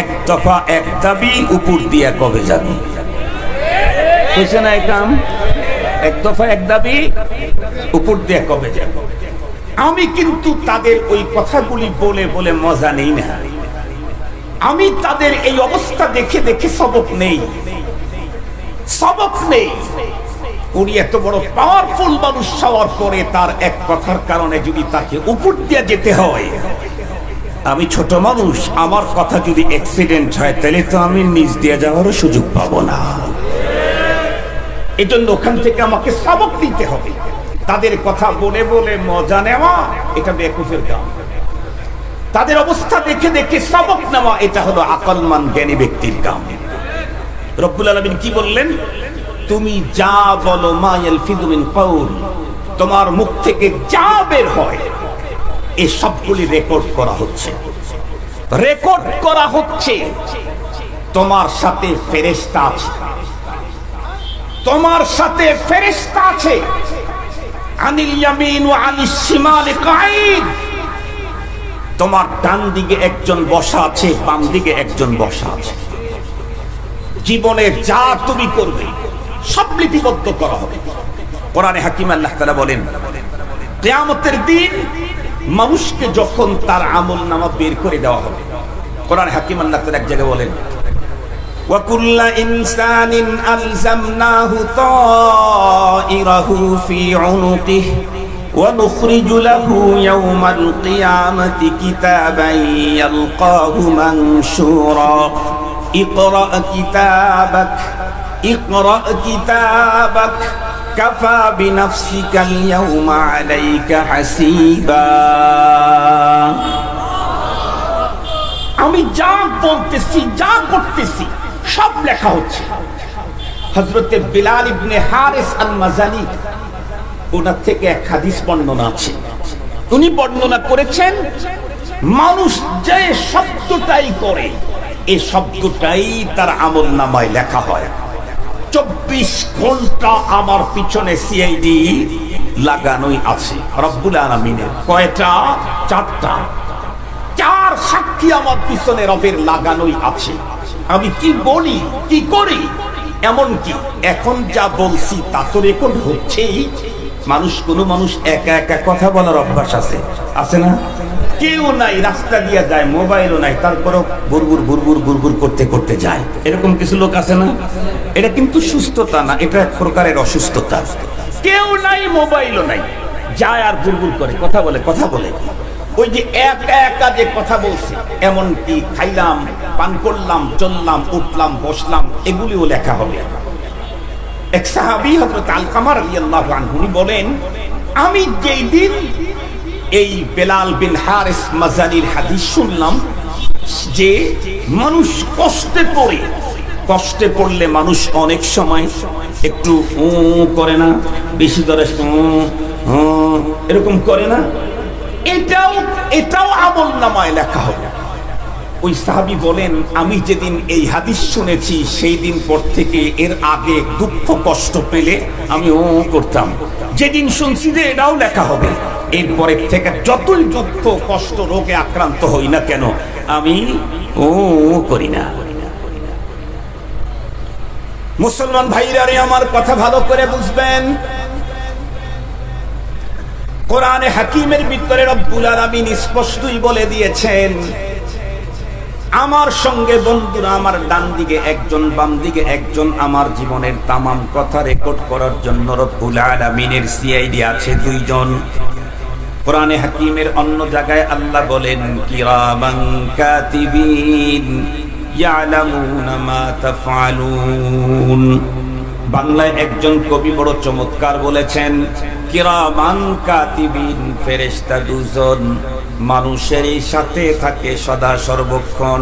A: এক দফা এক দাবি উপর দিয়ে কবে যাবে, বুঝছে না? এক দফা এক দাবি উপর দিয়ে কবে যাবে। আমি কিন্তু তাদের ওই কথাগুলি বলে বলে মজা নেই না, আমি তাদের এই অবস্থা দেখে দেখে সবক নেই, সবক নেই। উনি এত বড় পাওয়ারফুল মানুষ হওয়ার পরে তার এক কথার কারণে যদি তাকে উপর দিয়ে যেতে হয়, আমি ছোট মানুষ, আমার কথা যদি অ্যাক্সিডেন্ট হয় তাহলে তো আমি নিচ দিয়ে যাওয়ারও সুযোগ পাবো না। এই জন্য ওখান থেকে আমাকে সবক দিতে হবে। তাদের কথা বলে বলে মজা নেওয়া এটা বেকুফের কাম। তাদের অবস্থা দেখে দেখে সবক নেওয়া এটা হলো আকলমান জ্ঞানী ব্যক্তির কাম। রব্বুল আলামিন কি বললেন? তুমি যা বলো, মা ইয়ালফিযু মিন কাউল, তোমার মুখ থেকে যা বের হয় এই সবগুলি রেকর্ড করা হচ্ছে, রেকর্ড করা হচ্ছে। তোমার সাথে ফেরেশতা আছে, তোমার সাথে ফেরেশতা আছে। আনিল ইয়ামিন ওয়া আনিশ শিমাল কাঈদ, তোমার ডান দিকে একজন বসা আছে, বাম দিকে একজন বসা আছে। জীবনে যা তুমি করবে সব লিপিবদ্ধ করা হবে। কোরআনে হাকিম আল্লাহ তাআলা বলেন, কিয়ামতের দিন মানুষকে যখন তার আমলনামা বের করে দেওয়া হবে, কোরআনে হাকিম আল্লাহ তাআলা এক জায়গায় বলেন, ওয়া কুল্লা ইনসানিন আলজামনাহু তাইরাহু ফি উনুকিহি ওয়া নুখরিজু লাহু ইয়াওমাল কিয়ামাতি কিতাবান ইয়ালকাহু মানশুরা ইকরা কিতাবাক ইকরা কিতাবাক কাফা বিনাফসিকাল ইয়াওমা আলাইকা হাসিবা। আমি যা বলতেছি, যা করতেছি সব লেখা হচ্ছে। হযরতে বিলাল ইবনে হারিস আল মাজানি, ওনার থেকে এক হাদিস বর্ণনা আছে। উনি বর্ণনা করেছেন, মানুষ যে শব্দটাই করে এই শব্দটাই তার আমলনামায় লেখা হয়। 24 ঘন্টা আমার পিছনে সিআইডি লাগানোই আছে রব্বুল আলামিনের। কয়টা? 4টা। 4 সাক্ষী আমার পিছনে রবের লাগানোই আছে। আমি কি বলি, কি করি, এমন কি এখন যা বলছি তা তো রেকর্ড হচ্ছেই। কোন মানুষ একা একা কথা বলার অভ্যাস আছে, আছে না? কেউ নাই, রাস্তা দিয়ে যায়, মোবাইলও নাই, তারপরও বুরবুর বুরবুর বুরবুর করতে করতে যায়। এরকম কিছু লোক আছে না? এটা কিন্তু সুস্থতা না, এটা এক প্রকারের অসুস্থতা। কেউ নাই, মোবাইলও নাই, যায় আর বুরবুর করে, কথা বলে। ওই যে একা একা যে কথা বলছে, এমনকি খাইলাম, পান করলাম, চললাম, উঠলাম, বসলাম, এগুলিও লেখা হবে। এক সাহাবী হযরত আলকামা রাদিয়াল্লাহু আনহু বলেন, আমি যেই দিন এই বেলাল বিন হারিস মাজানির হাদিস শুনলাম যে মানুষ কষ্টে পড়লে মানুষ অনেক সময় একটু করে না, বেশি করে এরকম করে না, এটাও আমলনামায় লেখা হবে। ওই সাহাবী বলেন, আমি যেদিন এই হাদিস শুনেছি সেই দিন পর থেকে এর আগে দুঃখ কষ্ট পেলে আমি করতাম, যেদিন শুনছি যে এটাও লেখা হবে, এরপরে থেকে যতই দুঃখ কষ্ট রোগে আক্রান্ত হই না কেন আমি করি না। মুসলমান ভাইরা রে, আমার কথা ভালো করে বুঝবেন। কোরআনে হাকিমের ভিতরে রব্বুল আলামিন স্পষ্টই বলে দিয়েছেন, আমার সঙ্গে বন্ধুরা আমার ডান দিকে একজন, বাম দিকে একজন, আমার জীবনের তামাম কথা রেকর্ড করার জন্য রব্বুল আলামিনের সিআইডি আছে 2 জন। কোরআনে হাকিমের অন্য জায়গায় আল্লাহ বলেন, কিরামান কাতিবিন ইয়ালামুনা মা তাফআলুন। বাংলায় একজন কবি বড় চমৎকার বলেছেন, কিরামান কাতিবিন, ফেরেশতা 2 জন, মানুষের সাথে থাকে সদা সর্বক্ষণ,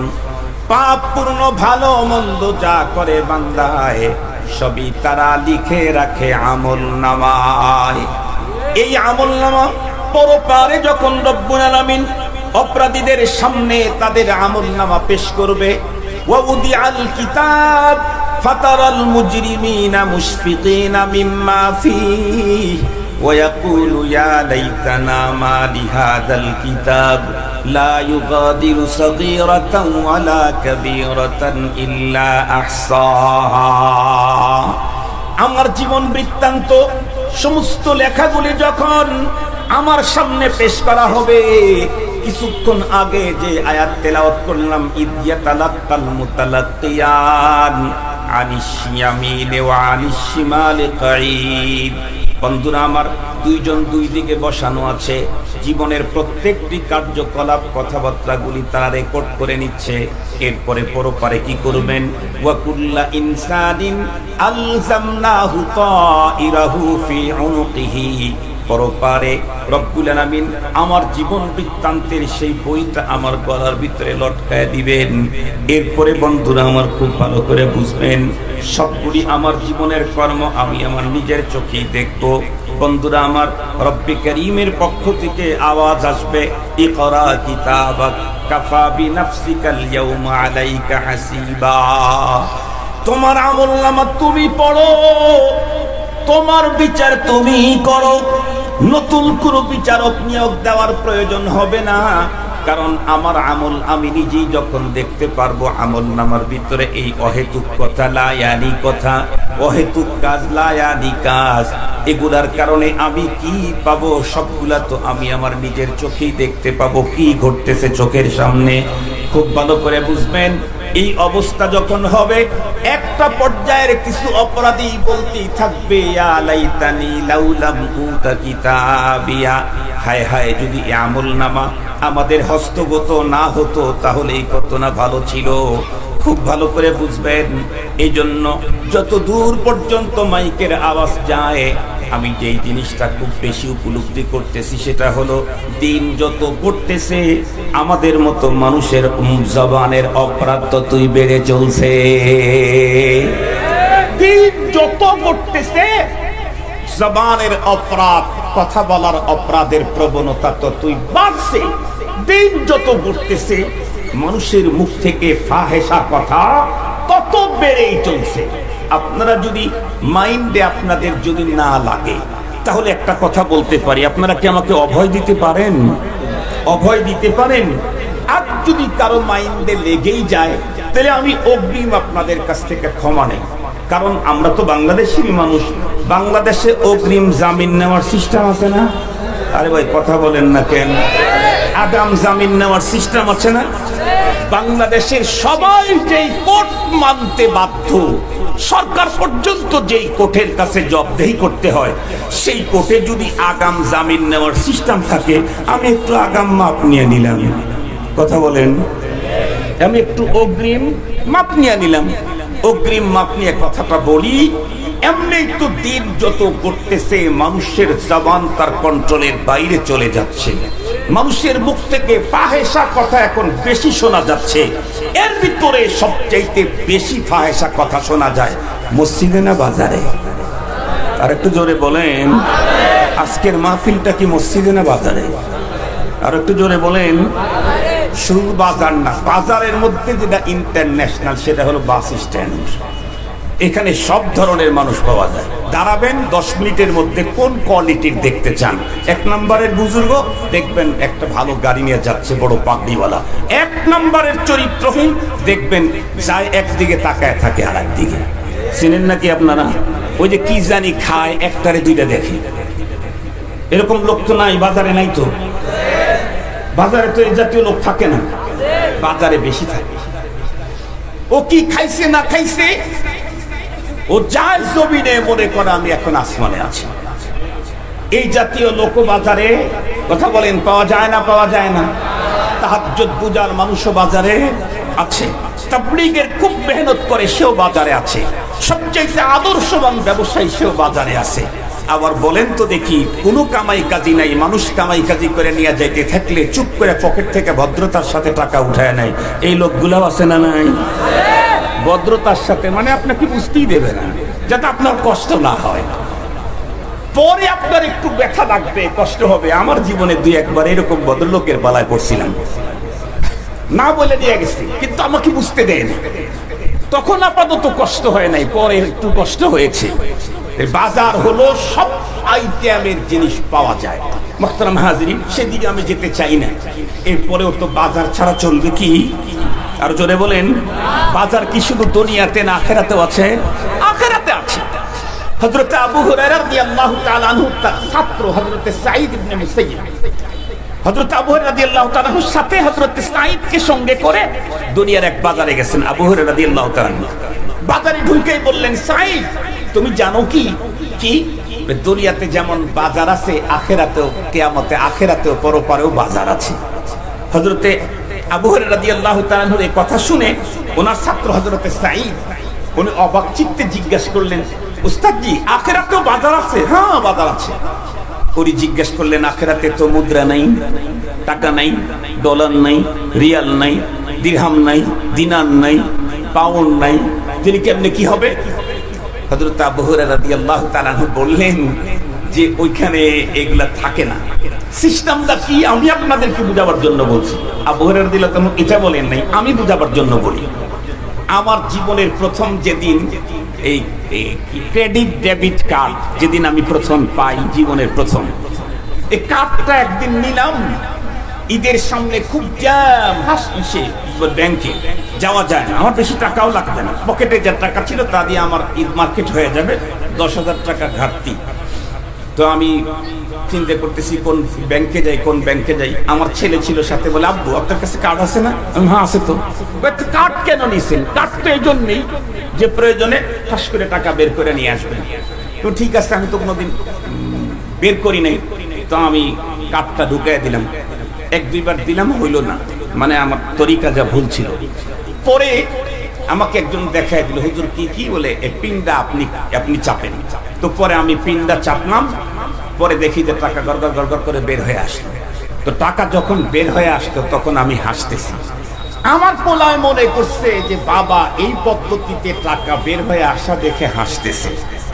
A: পাপ পূর্ণ ভালো মন্দ যা করে বান্দায় সবই তারা লিখে রাখে আমলনামায়। এই আমলনামা পরপারে যখন রব্বুল আলামিন অপরাধীদের সামনে তাদের আমলনামা পেশ করবে, ওয়াউদিআল কিতাব ফাতারাল মুজরিমিনা মুশফিকিনা মিম্মা ফীহি ويقول يا ليتنا ما لهذا الكتاب لا يغادر صغيرة ولا كبيرة إلا أحصاها। আমার জীবন বৃত্তান্ত সমস্ত লেখাগুলি যখন আমার সামনে পেশ করা হবে, কিছুক্ষণ আগে যে আয়াত তেলাওয়াত করলাম, ইদ্যাতালাক্কাল মুতালাক্কিয়ান আনিশ ইয়ামিনি ওয়া আনিশ শিমালি কাঈদ। বন্ধুরা আমার, 2 জন 2 দিকে বসানো আছে, জীবনের প্রত্যেকটি কার্যকলাপ কথাবার্তাগুলি তারা রেকর্ড করে নিচ্ছে। এরপরে পরপারে কি করবেন, ওয়া কুল্লা ইনসানিন আলজামনাহু তাইরাহু ফি উনুকিহি। পরপারে রব্বুল আলামিন আমার জীবন বৃত্তান্তের সেই বইটা আমার গলার ভিতরে লটকায় দিবেন। এরপরে বন্ধুরা আমার খুব ভালো করে বুঝবেন, সবগুলি আমার জীবনের কর্ম আমি আমার নিজের চোখেই দেখব। বন্ধুরা আমার, রব্বে কারীমের পক্ষ থেকে আওয়াজ আসবে, ইকরা কিতাবাক কাফা বিনাফসিকাল ইয়াউমা আলাইকা হাসিবা। তোমার আমলনামা তুমি পড়ো, তোমার বিচার তুমি করো, নতুন কোনো বিচারক নিয়োগ দেওয়ার প্রয়োজন হবে না, কারণ আমার আমল আমি নিজেই যখন দেখতে পারবো আমলনামার ভিতরে এই অহেতুক কথা, লায়ানি কথা, অহেতুক কাজ, লায়ানি কাজ, এগুলার কারণে আমি কি পাবো, সবগুলা তো আমি আমার নিজের চোখেই দেখতে পাবো কি ঘটতেছে চোখের সামনে। খুব ভালো করে বুঝবেন, এই অবস্থা যখন হবে, একটা পর্যায়ের কিছু অপরাধী বলতেই থাকবে, ইয়া লাইতানি লাউলাম উতা কিতাবিয়া, হায় হায় যদি এই আমলনামা আমাদের হস্তগত না হতো তাহলেই কত না ভালো ছিল। খুব ভালো করে বুঝবেন, এই জন্য যত দূর পর্যন্ত মাইকের আওয়াজ যায়, আমি যেই জিনিসটা খুব বেশি উপলব্ধি করতেছি সেটা হলো, দিন যত পড়তেছে আমাদের মতো মানুষের জবানের অপরাধ ততই বেড়ে চলছে। দিন যত পড়তেছে জবানের অপরাধ, কথা বলার অপরাধের প্রবণতা ততই বাড়ছে। দিন যত পড়তেছে মানুষের মুখ থেকে ফাহেসা কথা তত বেড়েই চলছে। আপনারা যদি মাইন্ডে আপনাদের যদি না লাগে, তাহলে একটা কথা বলতে পারি, আপনারা কি আমাকে অভয় দিতে পারেন? অভয় দিতে পারেন? আর যদি কারো মাইন্ডে লেগেই যায়, তাহলে আমি অগ্রিম আপনাদের কাছ থেকে ক্ষমা নেই, কারণ আমরা তো বাংলাদেশের মানুষ। বাংলাদেশে অগ্রিম জামিন নেওয়ার সিস্টেম আছে না? আরে ভাই কথা বলেন না কেন? আগাম জামিন নেওয়ার সিস্টেম আছে না? বাংলাদেশের সবাই যেই কোর্ট মানতে বাধ্য, সরকার পর্যন্ত যেই কোর্টের কাছে জবাবদিহি করতে হয়, সেই কোর্টে যদি আগাম জামিন নেওয়ার সিস্টেম থাকে, আমি একটু আগাম মাপ নিয়ে নিলাম, কথা বলেন, আমি একটু অগ্রিম মাপ নিয়ে নিলাম, অগ্রিম মাপ নিয়ে কথাটা বলি। এমনি তো দিন যত করতেছে মানুষের জবান তার কন্ট্রোলের বাইরে চলে যাচ্ছে, মানুষের মুখ থেকে ফাহেসা কথা এখন বেশি শোনা যাচ্ছে। এর ভিতরে সবচাইতে বেশি ফাহেসা কথা শোনা যায় মসজিদে না বাজারে? আর একটু জোরে বলেন, আজকের মাহফিলটা কি মসজিদে না বাজারে? আর একটু জোরে বলেন। শুধু বাজার না, বাজারের মধ্যে যেটা ইন্টারন্যাশনাল সেটা হলো বাস স্ট্যান্ড। এখানে সব ধরনের মানুষ পাওয়া যায়। দাঁড়াবেন 10 মিনিটের মধ্যে কোন কোয়ালিটির দেখতে চান। 1 নম্বরের বুজুর্গ দেখবেন একটা ভালো গাড়ি নিয়ে যাচ্ছে, বড় পাগড়িওয়ালা। 1 নম্বরের চরিত্রহীন দেখবেন যায় একদিকে তাকায় থাকে আর একদিকে। চিনেন নাকি আপনারা? ওই যে কি জানি খায়, একটারে দুইটা দেখে, এরকম লোক তো নাই বাজারে? নাই তো, বাজারে তো এই জাতীয় লোক থাকে না, বাজারে বেশি থাকে। ও কি খাইছে না খাইছে, ও যায় জমিনে মনে করে আমি এখন আসমানে আছি। এই জাতীয় লোক বাজারে, কথা বলেন, পাওয়া যায় না? পাওয়া যায় না? তাহাজ্জুদ পূজার মানুষও বাজারে আছে, তাবলীগের খুব মেহনত করে সেও বাজারে আছে, সবচেয়ে আদর্শবান ব্যবসায়ী সেও বাজারে আছে। আবার বলেন তো দেখি, কোনো কামাই কাজি নাই, মানুষ কামাই কাজি করে নিয়ে যাইতে থাকলে চুপ করে পকেট থেকে ভদ্রতার সাথে টাকা উঠায় নাই, এই লোকগুলো আছে না নাই? ভদ্রতার সাথে মানে আপনাকে বুঝতেই দেবে না, যাতে আপনার কষ্ট না হয়। পরে আপনার একটু ব্যথা লাগবে, কষ্ট হবে। আমার জীবনে 2-1 বার এরকম ভদ্রলোকের বালায় পড়ছিলাম, না বলে দিয়ে গেছি, কিন্তু আমাকে বুঝতে দেন। তখন আপাতত কষ্ট হয় নাই, পরে একটু কষ্ট হয়েছে। বাজার হলো সব আইটেমের জিনিস পাওয়া যায়। মুহতারাম হাজিরিন, সেদিকে আমি যেতে চাই না। এরপরেও তো বাজার ছাড়া চলবে কি? আর জোরে বলেন, বাজার কি শুধু দুনিয়াতে না আখিরাতেও আছে? আখিরাতে আছে। হযরত আবু হুরায়রা রাদিয়াল্লাহু তাআলা আনহু তার ছাত্র হযরত সাঈদ ইবনে মুসাইয়্যিব, হযরত আবু হুরায়রা রাদিয়াল্লাহু তাআলা আনহুর সাথে হযরত সাঈদকে সঙ্গে করে দুনিয়ার এক বাজারে গেছেন। আবু হুরায়রা রাদিয়াল্লাহু তাআলা বাজারে ঢুকেই বললেন, সাঈদ তুমি জানো কি কি দুনিয়াতে যেমন বাজার আছে, আখিরাতেও, কিয়ামতে আখিরাতেও পরপারেও বাজার আছে। হযরতে আবু হুরায়রা রাদিয়াল্লাহু তাআলা আনহুর এই কথা শুনে ওনার ছাত্র হযরতে সাঈদ উনি অবাক চিত্তে জিজ্ঞাসা করলেন, উস্তাদজি আখিরাতেও বাজার আছে? হ্যাঁ বাজার আছে। উনি জিজ্ঞাসা করলেন, আখিরাতে তো মুদ্রা নাই, টাকা নাই, ডলার নাই, রিয়াল নাই, দিরহাম নাই, দিনার নাই, পাউন্ড নাই, তিনি কেমনে কি হবে? হযরত আবু হুরায়রা রাদিয়াল্লাহু তাআলা আনহু বললেন যে ওইখানে এগুলা থাকে না। সিস্টেমটা কি আমি আপনাদেরকে বুঝাবার জন্য বলছি। আবু হুরায়রা রাদিয়াল্লাহু তাআলা এটা বলেন নাই, আমি বুঝাবার জন্য বলি। আমার জীবনের প্রথম যেদিন এই ক্রেডিট ডেবিট কার্ড যেদিন আমি প্রথম পাই, জীবনের প্রথম এই কার্ডটা একদিন নিলাম, ঈদের সামনে খুব জ্যাম, হাসছে, ব্যাংকে যাওয়া যায় না, আমার বেশি টাকাও লাগবে না, পকেটে যা টাকা ছিল তা দিয়ে আমার ঈদ মার্কেট হয়ে যাবে, 10,000 টাকা ঘাটতি। তো আমি চিন্তা করতেছি কোন ব্যাংকে যাই, কোন ব্যাংকে যাই। আমার ছেলে ছিল সাথে, বলে আব্বু আপনার কাছে কার্ড আছে না? হ্যাঁ আছে তো। কার্ড কেন নিয়েছেন? কার্ড তো এই জন্যই যে প্রয়োজনে ঠাস করে টাকা বের করে নিয়ে আসবেন। তো ঠিক আছে, আমি তো কোনোদিন বের করি নাই, তো আমি কার্ডটা ঢুকাই দিলাম। 1-2 বার দিলাম, হইল না, মানে আমার তরিকা যা ভুল ছিল। পরে আমাকে একজন দেখাই দিল, হুজুর কি কি বলে, পিনটা আপনি চাপেন। তো পরে আমি পিনটা চাপলাম, পরে দেখি যে টাকা গড়গড় গড়গড় করে বের হয়ে আসলো। তো টাকা যখন বের হয়ে আসতো তখন আমি হাসতেছি। আমার পোলায় মনে করছে যে বাবা এই পদ্ধতিতে টাকা বের হয়ে আসা দেখে হাসতেছে।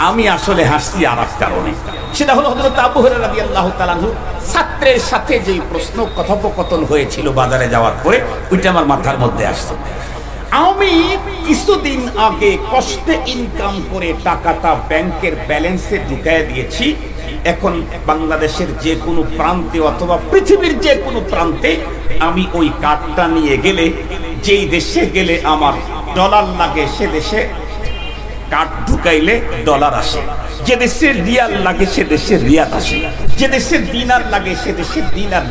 A: আমি আসলে হাসছি আর এক কারণে, সেটা হলো হযরত আবু হুরায়রা রাদিয়াল্লাহু তাআলা আনহু ছাত্রের সাথে যে প্রশ্ন কথোপকথন হয়েছিল বাজারে যাওয়ার পরে, ওইটা আমার মাথার মধ্যে আসছে। আমি কিছুদিন আগে কষ্টে ইনকাম করে টাকাটা ব্যাংকের ব্যালেন্সে ঢুকায় দিয়েছি। এখন বাংলাদেশের যে কোনো প্রান্তে অথবা পৃথিবীর যে কোনো প্রান্তে আমি ওই কার্ডটা নিয়ে গেলে, যেই দেশে গেলে আমার ডলার লাগে সে দেশে কার্ড ঢুকাইলে ডলার আসে, যে দেশে রিয়াল লাগে সে দেশে রিয়াল আসে, যে দেশে দিনার লাগে সে দেশে দিনার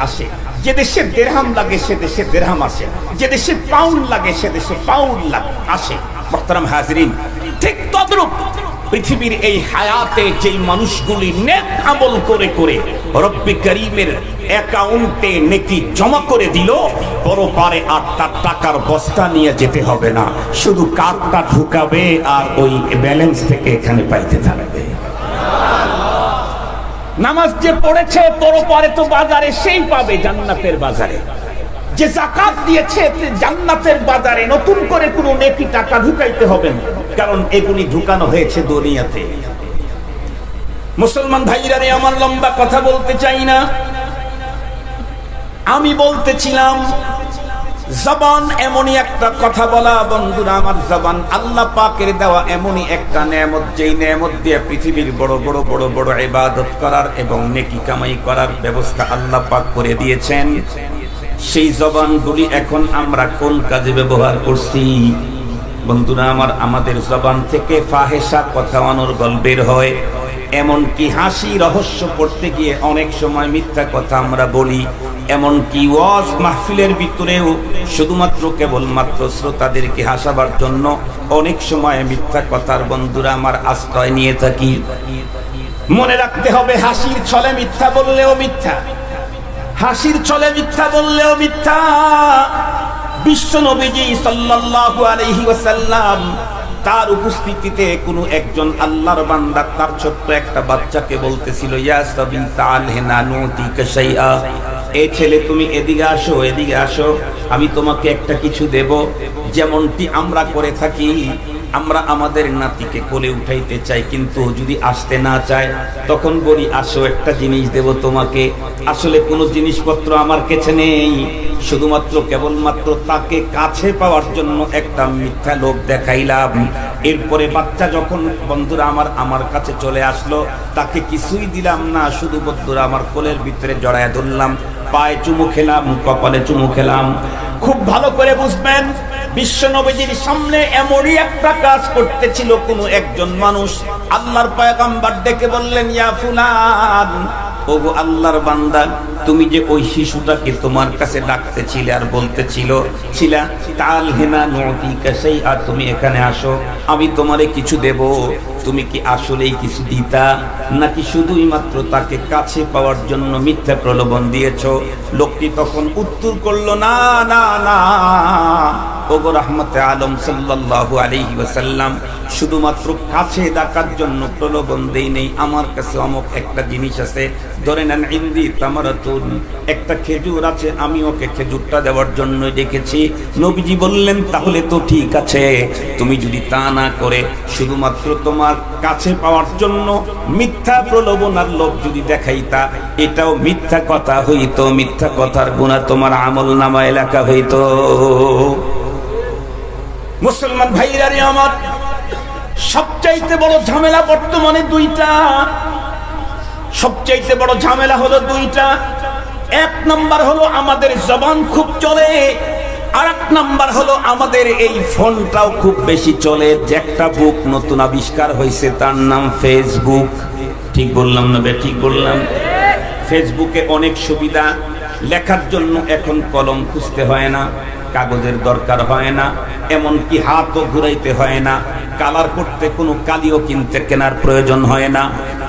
A: আসে, যে দেশে দিরহাম লাগে সে দেশে দিরহাম আসে, যে দেশে পাউন্ড লাগে সে দেশে পাউন্ড আসে। মুহতারাম হাজিরিন, ঠিক তদ্রূপ পৃথিবীর এই হায়াতে যেই মানুষগুলি নেক আমল করে করে রব্বি করিমের অ্যাকাউন্টে নেকি জমা করে দিল, পরপারে আর তার টাকার বস্তা নিয়ে যেতে হবে না, শুধু কার্ডটা ঢুকাবে আর ওই ব্যালেন্স থেকে এখানে পাইতে থাকবে। নামাজ যে পড়েছে পরপারে তো বাজারে সেই পাবে, জান্নাতের বাজারে। যে যাকাত দিয়েছে জান্নাতের বাজারে নতুন করে কোনো নেকি টাকা ঢুকাইতে হবে না, কারণ এগুলি ঢুকানো হয়েছে দুনিয়াতে। মুসলমান ভাইরা রে, আমার লম্বা কথা বলতে চাই না, আমি বলতেছিলাম জবান এমনই একটা কথা বলা, বন্ধুরা আমার, জবান আল্লাহ পাকের দেওয়া এমনই একটা নেয়ামত, যেই নেয়ামত দিয়ে পৃথিবীর বড় বড় বড় বড় ইবাদত করার এবং নেকি কামাই করার ব্যবস্থা আল্লাহ পাক করে দিয়েছেন। সেই জবানগুলি এখন আমরা কোন কাজে ব্যবহার করছি? বন্ধুরা আমার, আমাদের জবান থেকে ফাহেসা কথা অনর্গল বের হয়, এমনকি হাসি রহস্য পড়তে গিয়ে অনেক সময় মিথ্যা কথা আমরা বলি, এমনকি ওয়াজ মাহফিলের ভিতরেও শুধুমাত্র কেবলমাত্র শ্রোতাদেরকে হাসাবার জন্য অনেক সময় মিথ্যা কথার বন্ধুরা আমার আশ্রয় নিয়ে থাকি। মনে রাখতে হবে, হাসির ছলে মিথ্যা বললেও মিথ্যা, হাসির ছলে মিথ্যা বললেও মিথ্যা। বিশ্ব নবীজি সাল্লাল্লাহু আলাইহি ওয়াসাল্লাম তার উপস্থিতিতে কোনো একজন আল্লাহর বান্দা তার ছোট্ট একটা বাচ্চাকে বলতেছিল, ইয়া সাবি তাআলহিনা নুতিকা শাইআ, এই ছেলে তুমি এদিকে আসো, এদিকে আসো, আমি তোমাকে একটা কিছু দেব। যেমনটি আমরা করে থাকি, আমরা আমাদের নাতিকে কোলে উঠাইতে চাই, কিন্তু যদি আসতে না চায় তখন বলি আসো একটা জিনিস দেব তোমাকে। আসলে কোনো জিনিসপত্র আমার কাছে নেই, শুধুমাত্র কেবলমাত্র তাকে কাছে পাওয়ার জন্য একটা মিথ্যা লোক দেখাইলাম। এরপরে বাচ্চা যখন বন্ধুরা আমার কাছে চলে আসলো, তাকে কিছুই দিলাম না, শুধু বন্ধুরা আমার কোলের ভিতরে জড়ায় ধরলাম, পায়ে চুমু খেলাম, কপালে চুমু খেলাম। খুব ভালো করে বুঝবেন, বিশ্ব নবীজির সামনে এমনই একটা কাজ করতেছিল কোন একজন মানুষ। আল্লাহর পয়গম্বর ডেকে বললেন, ইয়া ফুলান, ওগো আল্লাহর বান্দা, তুমি যে ওই শিশুটাকে তোমার কাছে ডাকতেছিলে আর বলতেছিল ছিলা তাআলহিনা নুতিকা শাইআ, তুমি এখানে আসো, আমি তোমারে কিছু দেব, তুমি কি আসলেই কিছু দিতা নাকি শুধুই মাত্র তাকে কাছে পাওয়ার জন্য মিথ্যা প্রলোভন দিয়েছো? লোকটি তখন উত্তর করলো, না না না, ওগো রাহমাতে আলম সাল্লাল্লাহু আলাইহি ওয়াসাল্লাম, শুধুমাত্র কাছে ডাকার জন্য প্রলোভন দেই নেই, আমার কাছে অমুক একটা জিনিস আছে, ধরে নেন ইন্দি তামারাতুন, একটা খেজুর আছে, আমি ওকে খেজুরটা দেওয়ার জন্য ডেকেছি। নবীজি বললেন, তাহলে তো ঠিক আছে, তুমি যদি তা না করে শুধুমাত্র তোমার কাছে পাওয়ার জন্য মিথ্যা প্রলোভন আর লোভ যদি দেখাইতা, এটাও মিথ্যা কথা হইতো, মিথ্যা কথার গুনাহ তোমার আমল নামায় লেখা হইতো। মুসলমান ভাইরা রে আমার, সবচাইতে বড় ঝামেলা বর্তমানে দুইটা, সবচাইতে বড় ঝামেলা হলো দুইটা। এক নাম্বার হলো আমাদের জবান খুব চলে, আর এক নাম্বার হলো আমাদের এই ফোনটাও খুব বেশি চলে। যে একটা বুক নতুন আবিষ্কার হয়েছে, তার নাম ফেসবুক। ঠিক বললাম না বে? ঠিক বললাম। ফেসবুকে অনেক সুবিধা, লেখার জন্য এখন কলম খুঁজতে হয় না, কাগজের দরকার হয় না, এমনকি হাতও ঘুরাইতে হয় না, কালার করতে কোনো কালিও কিনতে কেনার প্রয়োজন হয় না,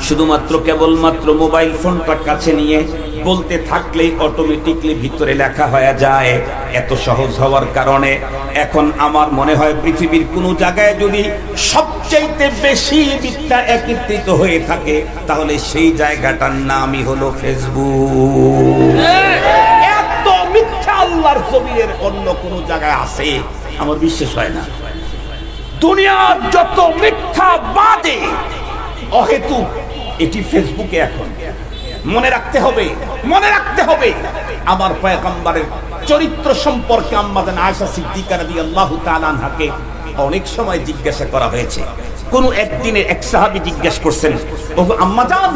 A: শুধুমাত্র কেবলমাত্র মোবাইল ফোনটা কাছে নিয়ে বলতে থাকলেই অটোমেটিকলি ভিতরে লেখা হয়ে যায়। এত সহজ হওয়ার কারণে এখন আমার মনে হয় পৃথিবীর কোনো জায়গায় যদি সবচাইতে বেশি বিদ্যা একত্রিত হয়ে থাকে, তাহলে সেই জায়গাটার নামই হলো ফেসবুক। এত মিথ্যা আল্লাহর জমিনের অন্য কোন জায়গায় আছে আমার বিশ্বাস হয় না। দুনিয়ার যত মিথ্যা বাদে অহেতুক, এটি ফেসবুকে এখন। মনে রাখতে হবে, মনে রাখতে হবে, আমার পয়গম্বরের চরিত্র সম্পর্কে আম্মা আয়েশা সিদ্দিকা রাদিয়াল্লাহু তাআলা আনহাকে অনেক সময় জিজ্ঞাসা করা হয়েছে। কোন একদিনে এক সাহাবী জিজ্ঞেস করছেন, ওগো আম্মা জান,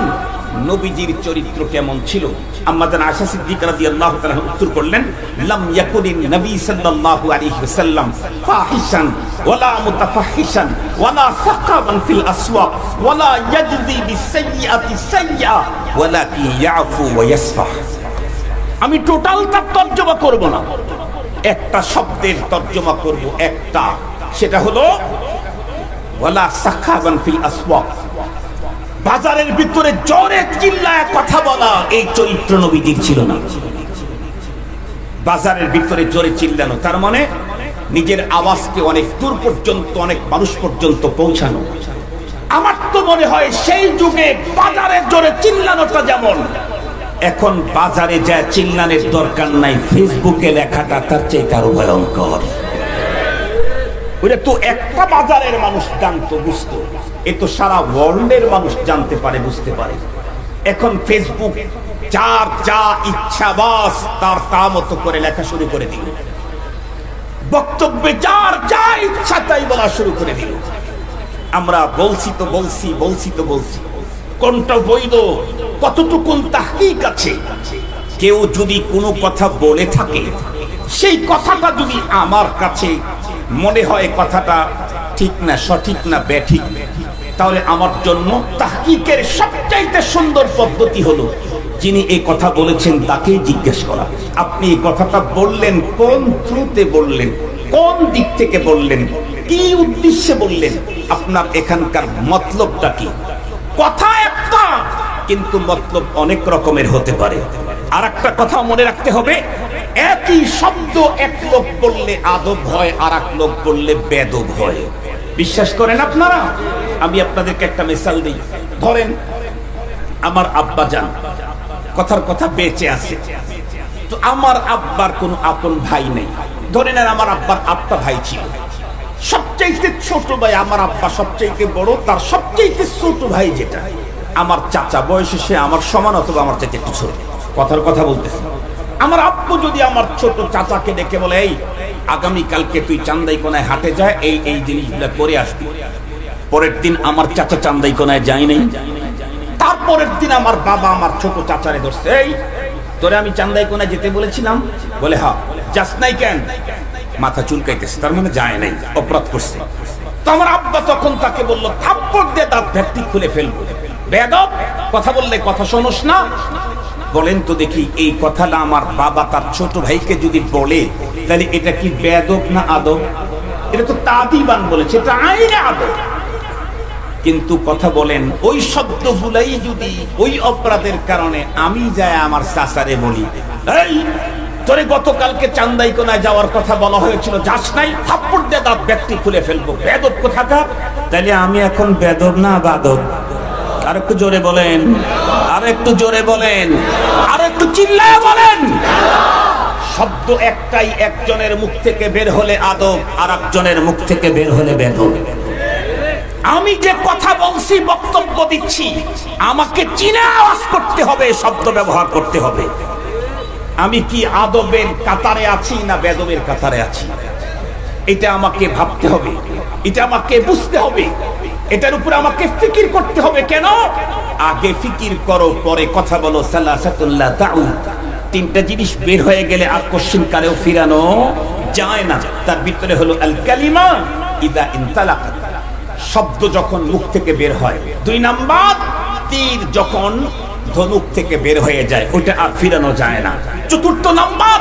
A: নবীজির চরিত্র কেমন ছিল? আম্মা জান আয়েশা সিদ্দিকা রাদিয়াল্লাহু তাআলা উত্তর করলেন, লাম ইয়াকুনিন নবী সাল্লাল্লাহু আলাইহি ওয়াসাল্লাম ফাহিশান ওয়ালা মুতাফাহিশান ওয়ালা সাকাবান ফিল আসওয়াক ওয়ালা ইয়াজজি বিসাইয়্যাতি সাইয়্যা ওয়ালাকিন ইয়াফু ওয়া ইয়াসফাহ। আমি টোটাল তার তর্জমা করব না, একটা শব্দের তর্জমা করব, একটা, সেটা হলো ওয়ালা সাখাবান ফিল আসওয়াক, বাজারের ভিতরে জোরে চিল্লায় কথা বলা এই চরিত্র নবীজির ছিল না। বাজারের ভিতরে জোরে চিল্লানো তার মানে নিজের আওয়াজকে অনেক দূর পর্যন্ত, অনেক মানুষ পর্যন্ত পৌঁছানো। আমার তো মনে হয় সেই যুগে বাজারে জোরে চিল্লানোটা যেমন, এখন বাজারে যা চিল্লানোর দরকার নাই, ফেসবুকে লেখাটা তার চেয়ে আরো ভয়ঙ্কর। ওটা তো একটা বাজারের মানুষ জানতো, বুঝতো, এ তো সারা ওয়ার্ল্ডের মানুষ জানতে পারে, বুঝতে পারে। এখন ফেসবুক যার যা ইচ্ছা বাস তার তা মতো করে লেখা শুরু করে দিল, বক্তব্যে যার যা ইচ্ছা তাই বলা শুরু করে দিল। আমরা বলছি তো বলছি, বলছি তো বলছি, কোনটা বৈধ, কতটুকুন তাহকিক আছে? কেউ যদি কোনো কথা বলে থাকে, সেই কথাটা যদি আমার কাছে মনে হয় কথাটা ঠিক না, সঠিক না, ব্যাঠিক, তাহলে আমার জন্য তাহকিকের সবচাইতে সুন্দর পদ্ধতি হলো যিনি এই কথা বলেছেন তাকেই জিজ্ঞেস করা। আপনি এই কথাটা বললেন কোন থ্রুতে বললেন, কোন দিক থেকে বললেন, কি উদ্দেশ্যে বললেন, আপনার এখানকার মতলবটা কি? কথা একটা, কিন্তু মতলব অনেক রকমের হতে পারে। আর একটা কথা মনে রাখতে হবে, একই শব্দ এক লোক বললে আদব হয়, আর এক লোক বললে বেদব হয়। বিশ্বাস করেন আপনারা? আমি আপনাদেরকে একটা মিসাল দিই। ধরেন আমার আব্বা জান, কথার কথা বেঁচে আছে, তো আমার আব্বার কোনো আপন ভাই নেই। ধরেন আমার আব্বার 8টা ভাই ছিল, সবচাইতে ছোট ভাই আমার আব্বা, সবচাইতে বড়, তার সবচাইতে ছোট ভাই যেটা আমার চাচা, বয়সে সে আমার সমান অথবা আমার চাইতে একটু ছোট। কথার কথা বলতেছে, আমার আব্বু যদি আমার ছোট চাচাকে ডেকে বলে, এই আগামী কালকে তুই চান্দাইকোনায় হাটে যায়, এই এই জিনিসগুলো করে আসবি। পরের দিন আমার চাচা চান্দাইকোনায় যায় নাই, তারপরের দিন আমার বাবা আমার ছোট চাচারে ধরছে, এই তোরে আমি চান্দাইকোনায় যেতে বলেছিলাম, বলে হ্যাঁ, যাস নাই কেন? মাথা চুলকাইতেছে, তার মানে যায় নাই, অপরাধ করছে। তো আমার আব্বা তখন তাকে বললো, থাপ্পড় দিয়ে দাঁত ভেটটি খুলে ফেলবো, বেয়াদব, কথা বললে কথা শোনস না। বলেন তো দেখি, এই কথাটা আমার বাবা তার ছোট ভাইকে যদি বলে, তাহলে এটা কি বেয়াদব না আদব? এটা তো তাদিবান বলেছে, এটা আইনে আদব। কিন্তু কথা বলেন, ওই শব্দগুলাই যদি ওই অপরাধের কারণে আমি যাই আমার চাচারে বলি, এই তোরে গতকালকে চান্দাইকোনায় যাওয়ার কথা বলা হয়েছিল, যাস নাই, থাপ্পড় দিয়ে দাঁত ব্যক্তি খুলে ফেলবো, বেয়াদব কোথাকার। তাহলে আমি এখন বেয়াদব না বাদব? আর একটু জোরে বলেন, আর একটু জোরে বলেন, আর একটু চিল্লায় বলেন। শব্দ একটাই, একজনের মুখ থেকে বের হলে আদব, আর একজনের মুখ থেকে বের হলে বেয়াদব। আমি যে কথা বলছি, বক্তব্য দিচ্ছি, আমাকে চিনে আওয়াজ করতে হবে, শব্দ ব্যবহার করতে হবে। আমি কি আদবের কাতারে আছি না বেদবের কাতারে আছি, এটা আমাকে ভাবতে হবে, এটা আমাকে বুঝতে হবে, এটার উপর আমাকে ফিকির করতে হবে। কেন? আগে ফিকির করো, পরে কথা বলো। সালাসাতুল্লাহ তাউ, 3টা জিনিস বের হয়ে গেলে আর কোশ্চিন কালেও ফিরানো যায় না। তার ভিতরে হলো আল কালিমা ইদা ইনতালাকাত, শব্দ যখন মুখ থেকে বের হয়। 2 নাম্বার, তীর যখন ধনুক থেকে বের হয়ে যায়, ওটা আর ফিরানো যায় না। 4 নাম্বার,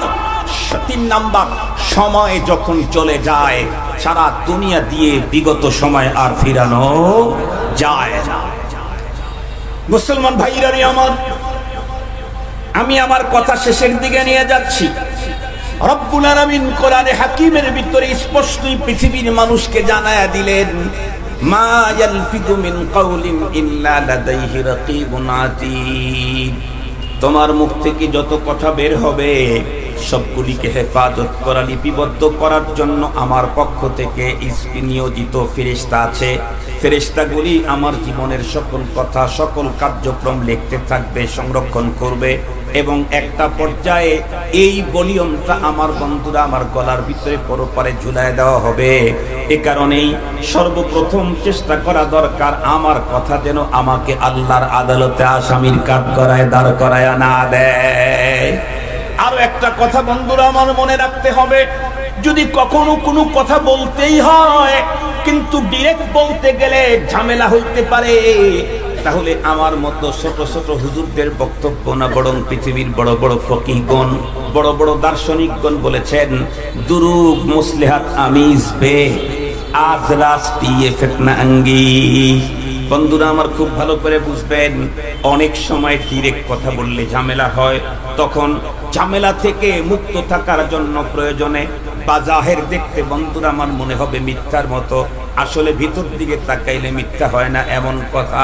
A: 3 নাম্বার, সময় যখন চলে যায়, সারা দুনিয়া দিয়ে বিগত সময় আর ফিরানো যায় না। মুসলমান ভাইরা আমার, আমি আমার কথা শেষের দিকে নিয়ে যাচ্ছি। রব্বুল আলামিন কোরআনে হাকিমের ভিতরে স্পষ্টই পৃথিবীর মানুষকে জানায়া দিলেন, মা ইয়ালফিযু মিন কাওলিন ইল্লা লাদাইহি রাকীবুন আতীদ। তোমার মুখ থেকে যত কথা বের হবে সবগুলিকে হেফাজত করা, লিপিবদ্ধ করার জন্য আমার পক্ষ থেকে নিয়োজিত ফেরেশতা আছে। ফেরেশতাগুলি আমার জীবনের সকল কথা, সকল কার্যক্রম লিখতে থাকবে, সংরক্ষণ করবে, এবং একটা পর্যায়ে এই ভলিউমটা আমার বন্ধুরা আমার গলার ভিতরে পরপারে ঝুলায় দেওয়া হবে। এ কারণেই সর্বপ্রথম চেষ্টা করা দরকার, আমার কথা যেন আমাকে আল্লাহর আদালতে আসামির কাঠ করায়, দাঁড় করায় না দেয়। আরো একটা কথা বন্ধুরা আমার মনে রাখতে হবে, যদি কখনো কোনো কথা বলতেই হয় কিন্তু ডিরেক্ট বলতে গেলে ঝামেলা হইতে পারে, তাহলে আমার মতো ছোট ছোট হুজুরদের বক্তব্য না, বরং পৃথিবীর বড় বড় ফকিহগণ, বড় বড় দার্শনিকগণ বলেছেন, দুরুগ মুসলিহাত আমিজ বে, আজ রাষ্ট্রীয় ফিতনা अंगेज। বন্ধুরা আমার খুব ভালো করে বুঝবেন, অনেক সময় ডাইরেক্ট কথা বললে ঝামেলা হয়, তখন ঝামেলা থেকে মুক্ত থাকার জন্য প্রয়োজনে বাজাহের দেখতে বন্ধুরা আমার মনে হবে মিথ্যার মতো, আসলে ভিতর দিকে তাকাইলে মিথ্যা হয় না, এমন কথা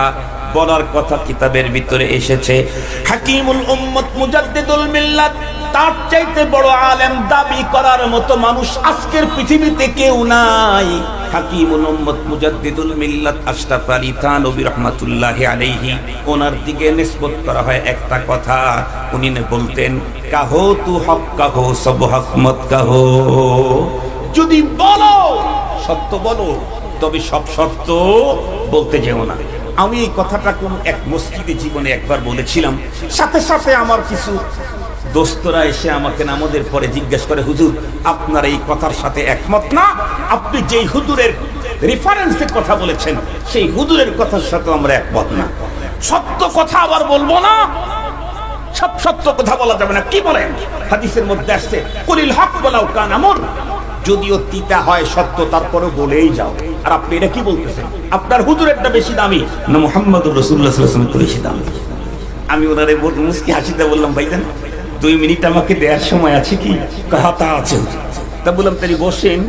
A: বলার কথা কিতাবের ভিতরে এসেছে। হাকিমুল উম্মত মুজাদ্দিদুল মিল্লাত, তার চাইতে বড় আলেম দাবি করার মতো মানুষ আজকের পৃথিবীতে কেউ নাই। হাকিমুল উম্মত মুজাদ্দিদুল মিল্লাত আশরাফ আলী থানভী রাহমাতুল্লাহি আলাইহি, ওনার দিকে নিসবত করা হয় একটা কথা, উনি বলতেন কাহো তু হক কাহো সব হক মত কাহো, যদি বলো সত্য বলো, তবে সব সত্য বলতে যেও না। আমি এই কথাটা কোন এক মসজিদে জীবনে একবার বলেছিলাম, সাথে সাথে আমার কিছু দোস্তরা এসে আমাকে নামাজের পরে জিজ্ঞেস করে, হুজুর আপনার এই কথার সাথে একমত না, আপনি যেই হুজুরের রেফারেন্সের কথা বলেছেন সেই হুজুরের কথার সাথে আমরা একমত না। সত্য কথা আবার বলবো না, সব সত্য কথা বলা যাবে না, কি বলেন? হাদিসের মধ্যে আসছে কুলিল হক ওয়ালাউ কানা মুর, যদিও তিতা হয় সত্য তারপরে বলেই যাও। আর আপনি এটা কি বলতেছেন? আপনার হুজুরেরটা বেশি দামি না মুহাম্মদুর রাসূলুল্লাহ সাল্লাল্লাহু আলাইহি ওয়াসাল্লাম বেশি দামি? আমি ওনারে মুস্কি হাসিতে বললাম, ভাইজান 2 মিনিট আমাকে দেওয়ার সময় আছে কি? কথা আছে। তা বললাম তাহলে বসেন,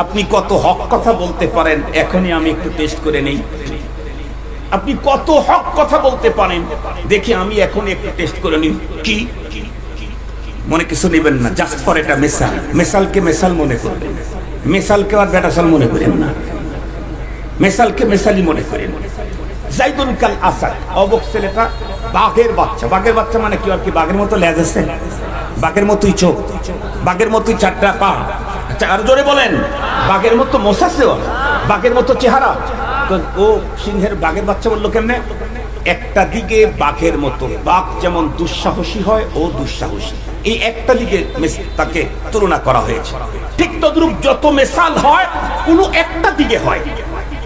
A: আপনি কত হক কথা বলতে পারেন এখনই আমি একটু টেস্ট করে নেই। আপনি কত হক কথা বলতে পারেন দেখি আমি এখন একটু টেস্ট করে নিই। কি মনে কিছু নেবেন না, জাস্ট ফর এটা মেসাল, মেসালকে মেসাল মনে করবেন, মেসালকে আর বেটাসাল মনে করেন না, মেসালকে মেসালি মনে করেন। জাইদুন কাল আসাদ, অবক ছেলেটা বাঘের বাচ্চা। বাঘের বাচ্চা মানে কি? আর কি বাঘের মতো লেজ আছে, বাঘের মতোই চোখ, বাঘের মতোই 4টা পা। আচ্ছা আর জোরে বলেন, বাঘের মতো মোসাসেও, বাঘের মতো চেহারা। তো ও সিংহের বাঘের বাচ্চা বললো কেমনে? একটা দিকে বাঘের মতো, বাঘ যেমন দুঃসাহসী হয় ও দুঃসাহসী, এই একটা দিকে তাকে তুলনা করা হয়েছে। ঠিক তদ্রূপ যত মেসাল হয় কোনো একটা দিকে হয়,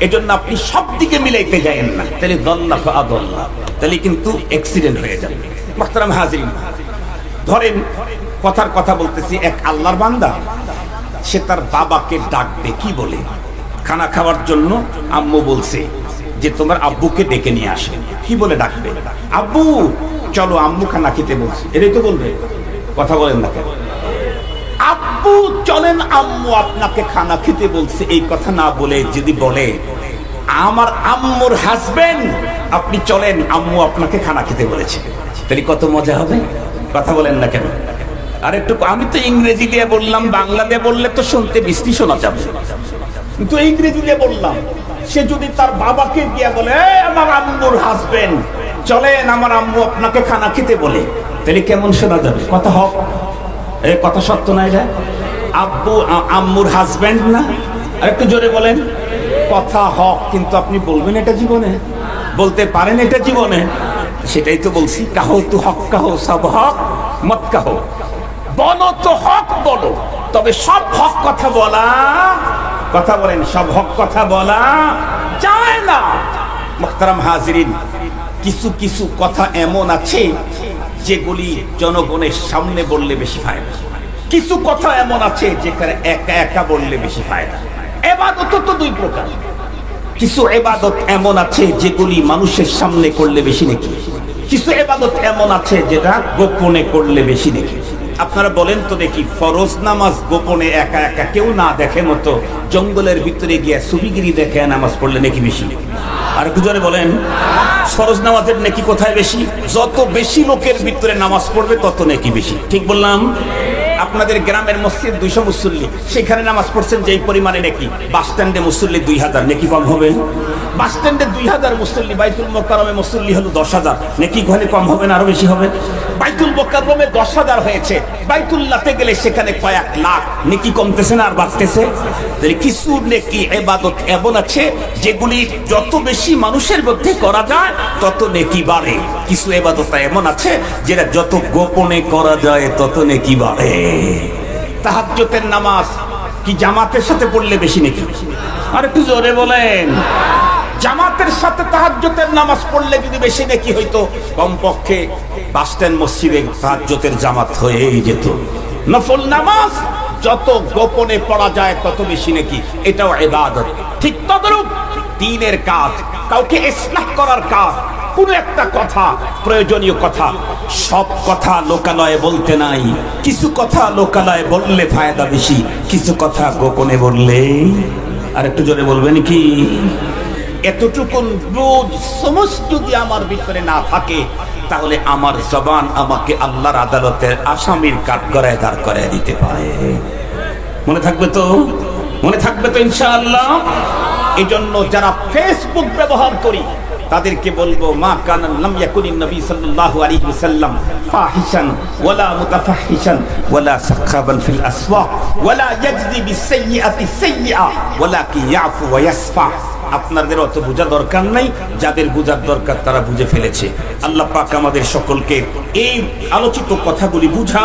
A: এজন্য আপনি সব দিকে মিলাইতে যাবেন না, তাহলে দল্লা ফাআদল্লা, তাহলে কিন্তু অ্যাক্সিডেন্ট হয়ে যাবে। মুহতারাম হাজিরিন, ধরেন কথার কথা বলতেছি, এক আল্লাহর বান্দা সে তার বাবাকে ডাকবে, কি বলে? খানা খাওয়ার জন্য আম্মু বলছে যে তোমার আব্বুকে ডেকে নিয়ে আসে। কি বলে ডাকবে? আব্বু চলো আম্মু খানা খেতে বলছে, এটাই তো বলবে। কথা বলেন না কেন? আব্বু চলেন আম্মু আপনাকে খানা খেতে বলছে, এই কথা না বলে যদি বলে আমার আম্মুর হাজবেন্ড আপনি চলেন আম্মু আপনাকে খানা খেতে বলেছে, তাহলে কত মজা হবে? কথা বলেন না কেন? আর একটু আমি তো ইংরেজি দিয়ে বললাম, বাংলা দিয়ে বললে তো শুনতে বিশ্রী শোনা যাবে, কিন্তু ইংরেজি দিয়ে বললাম। সে যদি তার বাবাকে গিয়ে বলে আমার আম্মুর হাজবেন্ড চলেন আমার আম্মু আপনাকে খানা খেতে বলে, তাহলে কেমন শোনা যাবে? কথা হক, এই কথা সত্য না? এটা আব্বু আম্মুর হাজবেন্ড না? আর একটু জোরে বলেন, কথা হক, কিন্তু আপনি বলবেন এটা জীবনে? বলতে পারেন এটা জীবনে? সেটাই তো বলছি, কাহো তু হক কাহো সব হক মত কাহো, বলো তো হক বলো, তবে সব হক কথা বলা, কথা বলেন, সব হক কথা বলা যায় না। মুহতারাম হাজিরিন, কিছু কিছু কথা এমন আছে যেগুলি জনগণের সামনে বললে বেশি ফায়দা, কিছু কথা এমন আছে যেখানে একা একা বললে বেশি ফায়দা। ইবাদত তো 2 প্রকার, কিছু ইবাদত এমন আছে যেগুলি মানুষের সামনে করলে বেশি নেকি, কিছু ইবাদত এমন আছে যেটা গোপনে করলে বেশি নেকি। আপনারা বলেন তো দেখি, ফরজ নামাজ গোপনে একা একা কেউ না দেখে মতো জঙ্গলের ভিতরে গিয়ে সুফিগিরি দেখে নামাজ পড়লে নাকি বেশি? আর একটু জোরে বলেন, ফরজ নামাজের নেকি কোথায় বেশি? যত বেশি লোকের ভিতরে নামাজ পড়বে তত নেকি বেশি। ঠিক বললাম? আপনাদের গ্রামের মসজিদ 200 মুসল্লি, সেখানে নামাজ পড়ছেন যেই পরিমাণে নাকি বাস স্ট্যান্ডে মুসল্লি 2000, নাকি কম হবে? বাস স্ট্যান্ডে 2000 মুসল্লি, বাইতুল মোকাররমে মুসল্লি হলো 10,000, নাকি ঘরে কম হবে না আরো বেশি হবে? বাইতুল মোকাররমে 10,000 হয়েছে, বাইতুল্লাহতে গেলে সেখানে কয়েক লাখ, নেকি কমতেছে না আর বাড়তেছে? তাহলে কিছু নেকি ইবাদত এমন আছে যেগুলি যত বেশি মানুষের মধ্যে করা যায় তত নেকি বাড়ে, কিছু ইবাদত এমন আছে যেটা যত গোপনে করা যায় তত নেকি বাড়ে। তাহাজ্জুদের নামাজ কি জামাতের সাথে পড়লে বেশি নেকি? আর একটু জোরে বলেন, জামাতের সাথে তাহাজ্জুদের নামাজ পড়লে যদি বেশি নেকি হইতো, কমপক্ষে বাস স্ট্যান্ড মসজিদে তাহাজ্জুদের জামাত হয়েই যেত। নফল নামাজ যত গোপনে পড়া যায় তত বেশি নাকি, এটাও ইবাদত। ঠিক তদ্রূপ দ্বীনের কাজ, কাউকে ইসলাহ করার কাজ, কোন একটা কথা, প্রয়োজনীয় কথা, সব কথা লোকালয়ে বলতে নাই। কিছু কথা লোকালয়ে বললে ফায়দা বেশি, কিছু কথা গোপনে বললে। আর একটু জোরে বলবেন কি? এতটুকুন বোঝ সমস্ত যদি আমার ভিতরে না থাকে, তাহলে আমার জবান আমাকে আল্লাহর আদালতের আসামির কাঠগড়ায় দাঁড় করায় দিতে পারে। মনে থাকবে তো? মনে থাকবে তো ইনশাআল্লাহ? এই জন্য যারা ফেসবুক ব্যবহার করি তাদেরকে বলবো, মা কানা লাম ইয়াকুনিন নবী সাল্লাল্লাহু আলাইহি ওয়াসাল্লাম ফাহিশান ওয়ালা মুতাফাহিশান ওয়ালা সাখাবান ফিল আসওয়াক ওয়ালা ইয়াজদি বিসাইয়্যাতি সাইয়্যা ওয়ালাকি ইয়াফু ওয়া ইয়াসফা। আপনাদের অত বোঝা দরকার নাই, যাদের বোঝার দরকার তারা বুঝে ফেলেছে। আল্লাহ পাক আমাদের সকলকে এই আলোচিত কথাগুলি বুঝা,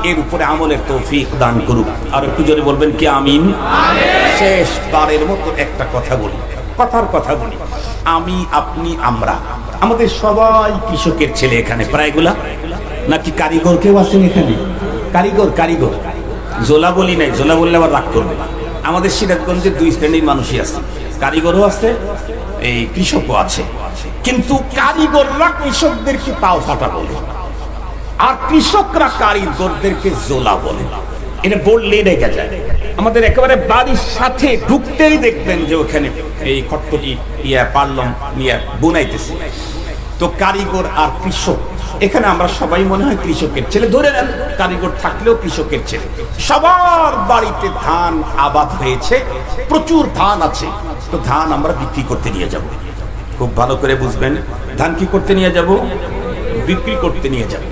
A: এর উপরে আমলের তৌফিক দান করুক। আর একটু জোরে বলবেন কি আমিন? শেষ বারের মতো একটা কথা বলি, কথা বলি। আমি, আপনি, আমরা, আমাদের সবাই কৃষকের ছেলে এখানে প্রায়গুলা, নাকি কারিগর কেউ আছেন এখানে? কারিগর জোলা বলি নাই, জোলা বললে আবার রাগ করবে। আমাদের সিরাজগঞ্জে দুই শ্রেণীর মানুষই আছে, কারিগরও আছে, এই কৃষকও আছে। কিন্তু কারিগররা কৃষকদেরকে পাও ফাটা বলে, আর কৃষকরা কারিগরদেরকে জোলা বলে। এটা বললেই রেখে যায়। আমাদের একেবারে বাড়ির সাথে ঢুকতেই দেখবেন যে ওখানে এই খটখটি পারলম নিয়ে বুনাইতেছে। তো কারিগর আর কৃষক, এখানে আমরা সবাই মনে হয় কৃষকের ছেলে, ধরে নেন কারিগর থাকলেও কৃষকের ছেলে। সবার বাড়িতে ধান আবাদ হয়েছে, প্রচুর ধান আছে। তো ধান আমরা বিক্রি করতে নিয়ে যাব। খুব ভালো করে বুঝবেন, ধান কি করতে নিয়ে যাব? বিক্রি করতে নিয়ে যাব।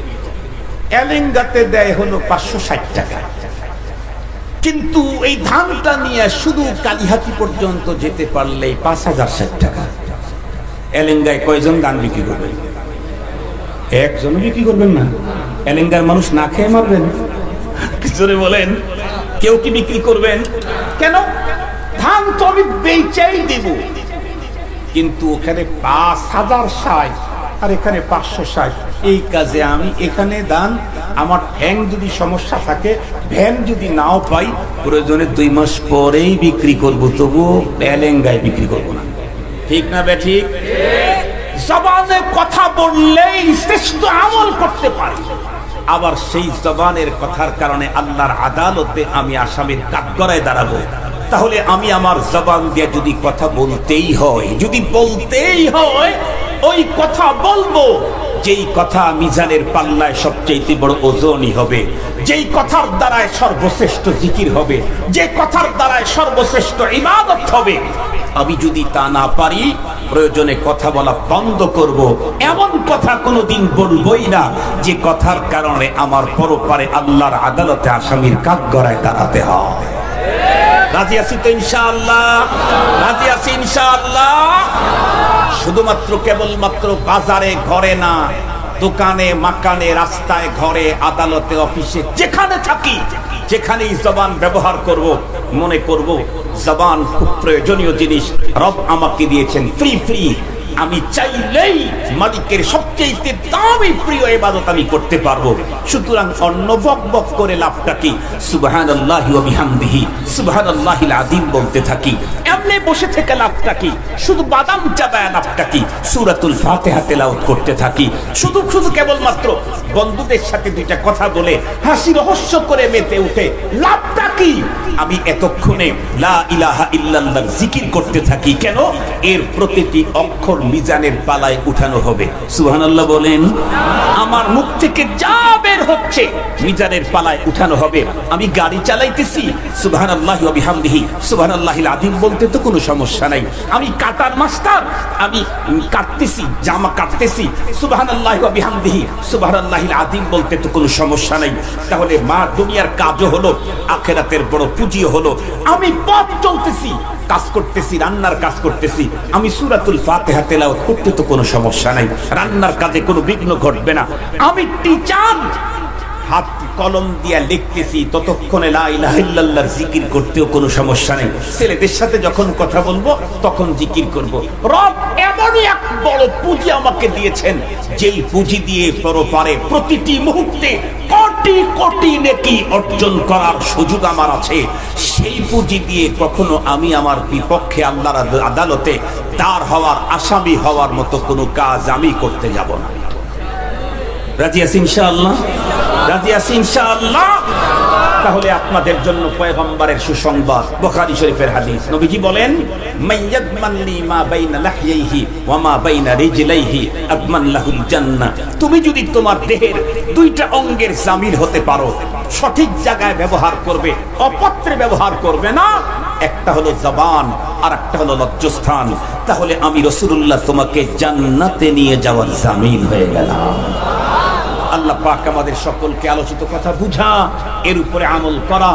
A: এলেঙ্গাতে দেয় হলো 560 টাকা, কিন্তু এই ধানটা নিয়ে শুধু কালিহাতি পর্যন্ত যেতে পারলে 5060 টাকা। এলেঙ্গায় কয়জন ধান বিক্রি করবেন? একজন বিক্রি করবেন না। এলেঙ্গার মানুষ না খেয়ে মারবেন? জোরে বলেন, কেউ কি বিক্রি করবেন? কেন? ধান তো আমি বেচাই দেব, কিন্তু ওখানে 5060 আর এখানে 560। এই কাজে আমি এখানে দান, আমার ভ্যান যদি সমস্যা থাকে, ভ্যান যদি নাও পাই, প্রয়োজনে 2 মাস পরেই বিক্রি করবো, তবু এলেঙ্গায় বিক্রি করবো না। ঠিক না বে ঠিক? জবানে কথা বললেই শ্রেষ্ঠ আমল করতে পারি, আবার সেই জবানের কথার কারণে আল্লাহর আদালতে আমি আসামির কাঠগড়ায় দাঁড়াবো। তাহলে আমি আমার জবান দিয়ে যদি কথা বলতেই হয়, ওই কথা বলবো যেই কথা মিজানের পাল্লায় সবচেয়ে বড় ওজনই হবে, যেই কথার দ্বারায় সর্বশ্রেষ্ঠ জিকির হবে, যে কথার দ্বারায় সর্বশ্রেষ্ঠ ইবাদত হবে। আমি যদি তা না পারি, প্রয়োজনে কথা বলা বন্ধ করব। এমন কথা কোনোদিন বলবই না যে কথার কারণে আমার পরপারে আল্লাহর আদালতে আসামির কাঠগড়ায় দাঁড়াতে হয়। রাজি আছি তো ইনশাআল্লাহ? রাজি আছি ইনশাআল্লাহ? শুধুমাত্র কেবলমাত্র বাজারে, ঘরে না, দোকানে, মাকানে, রাস্তায়, ঘরে, আদালতে, অফিসে, যেখানে থাকি, যেখানেই জবান ব্যবহার করব, মনে করব জবান খুব প্রয়োজনীয় জিনিস। রব আমাকে দিয়েছেন ফ্রি। আমি চাইলেই মালিকের সবচেয়ে দামি প্রিয় ইবাদত আমি করতে পারবো। সুতরাং অন্য বকবক করে লাভটা কি? সুবহানাল্লাহি ওয়া বিহামদিহি সুবহানাল্লাহিল আযীম বলতে থাকি। এমনি বসে থেকে লাভটা কি? শুধু বাদাম চাবায় লাভটা কি? সূরাতুল ফাতিহা তেলাওয়াত করতে থাকি। শুধু কেবলমাত্র বন্ধুদের সাথে দুইটা কথা বলে হাসি রহস্য করে মেতে উঠে লাভটা কি? আমি এতক্ষণে লা ইলাহা ইল্লাল্লাহ জিকির করতে থাকি। কেন? এর প্রতিটি অক্ষর মিজানের পালায় উঠানো হবে। সুবহানাল্লাহ বলেন। আমার মুখ থেকে যা বের হচ্ছে মিজানের পালায় উঠানো হবে। আমি গাড়ি চালাইতেছি, সুবহানাল্লাহি ওয়া বিহামদিহি সুবহানাল্লাহিল আযীম বলতে তো কোনো সমস্যা নাই। আমি কাটার মাস্টার, আমি কাটতেছি, জামা কাটতেছি, সুবহানাল্লাহি ওয়া বিহামদিহি সুবহানাল্লাহিল আযীম বলতে তো কোনো সমস্যা নাই। তাহলে মা দুনিয়ার কাজও হলো, আখিরাতের বড় পুঁজিও হলো। আমি পথ চলতেছি, কাজ করতেছি, রান্নার কাজ করতেছি, আমি সূরাতুল ফাতিহা তেলাওয়াত করতে তো কোনো সমস্যা নাই, রান্নার কাজে কোনো বিঘ্ন ঘটবে না। আমি টিচার, হাত কলম দিয়া লিখতেছি, ততক্ষণে লা ইলাহা ইল্লাল্লাহ জিকির করতেও কোনো সমস্যা নেই। ছেলেদের সাথে যখন কথা বলবো তখন জিকির করব। রব এমনই এক বড় পুঁজি আমাকে দিয়েছেন, যেই পুঁজি দিয়ে পরপারে প্রতিটি মুহূর্তে কোটি কোটি কোটি নেকি অর্জন করার সুযোগ আমার আছে, সেই পুঁজি দিয়ে কখনো আমি আমার বিপক্ষে আল্লাহর আদালতে দাঁড় হওয়ার, আসামি হওয়ার মতো কোনো কাজ আমি করতে যাব না। রাজি আছি ইনশাআল্লাহ? রাজি আছি ইনশাআল্লাহ? তাহলে আপনাদের জন্য পয়গম্বরের সুসংবাদ, বুখারী শরীফের হাদিস। নবীজি বলেন, মাইয়াদমানলি মা বাইনা লাহইহি ওয়া মা বাইনা রিজলাইহি আদমান লাহুল জান্নাহ। তুমি যদি তোমার দেহের দুইটা অঙ্গের জামিল হতে পারো, সঠিক জায়গায় ব্যবহার করবে, অপত্রে ব্যবহার করবে না, একটা হলো জবান আর একটা হলো লজ্জাস্থান, তাহলে আমি রাসূলুল্লাহ তোমাকে জান্নাতে নিয়ে যাওয়ার জামিল হয়ে গেলাম। আল্লাহ পাক আমাদের সকলকে আলোচিত কথা বুঝা, এর উপরে আমল করা